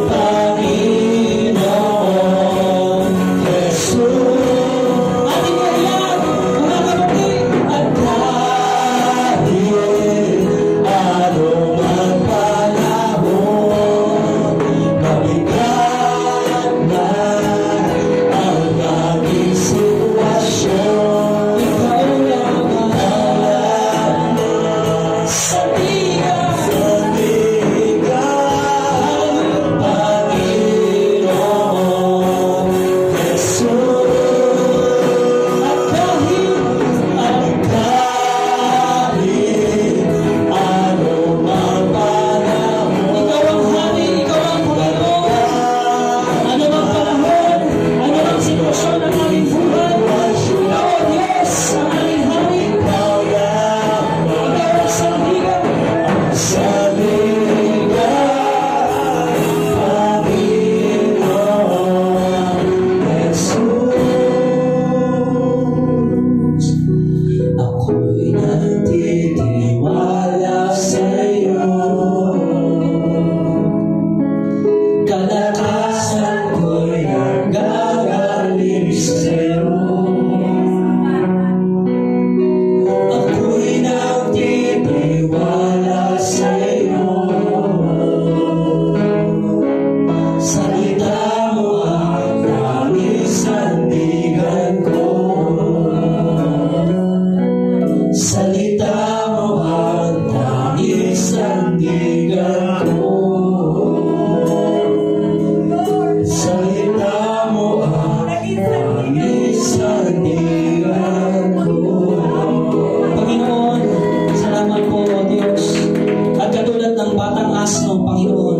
Panginoon Jesus. Ating ihayag, mga kapatid, at kahit anumang panahon, mabigat man ang maging sitwasyon, ikaw lamang sandigan, Panginoon Jesus. At kahit anumang panahon, ikaw ang hari, ikaw ang Panginoon. Anumang panahon, anumang sitwasyon ng aming buhay, ikaw ang Diyos, ang aming hari. Ikaw ang sandigan, Panginoon Jesus. Ako'y nagtitiwala sa'yo, kalakasan ko'y nagagaling sa'yo. Ako'y nagtitiwala sa'yo, salita mo ang tanging sandigan ko. Salita mo ang tanging sandigan ko. Salita mo ang tanging sandigan ko. Panginoon, salamat po, O Diyos. At katulad ng batang asno, Panginoon,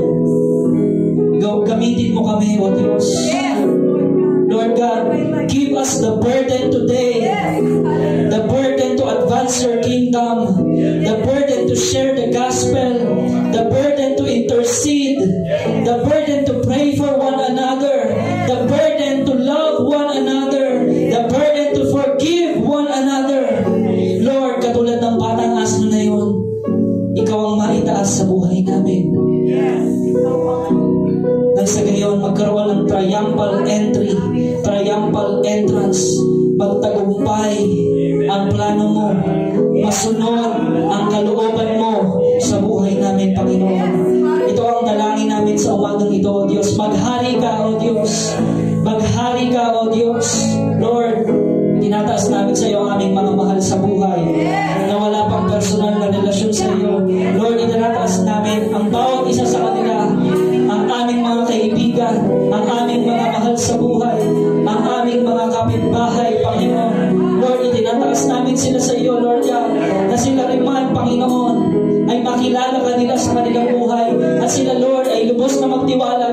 gamitin mo kami, O Diyos. Lord God, give us the burden today, the burden to advance your kingdom, the burden to share the gospel, the burden to intercede, the burden to pray for one another, the burden to love one another, the burden to forgive one another. Lord, katulad ng batang asno na yun, ikaw ang maitaas sa buhay namin. Nang sa gayon, magkaroon ng triumphal entry, triumphal entrance magtagumpay ang plano mo, masunod ang kalooban mo sa buhay namin, Panginoon. Ito ang dalangin namin sa umagang ito, O Diyos. Maghari ka, O Diyos. Maghari ka, O Diyos. Lord, tinataas namin sa iyo ang aming mga mahal sa buhay na wala pang personal na relasyon sa iyo. Lord, itinataas namin ang bawat isa sa kanila, ang aming mga kaibigan, ang aming mga mahal sa buhay, ang aming mga kapitbahay, Panginoon. Lord, itinataas namin sila sa iyo, Lord, na sila rin man, Panginoon, ay makilala ka nila sa kanilang buhay at sila, Lord, ay lubos na magtiwala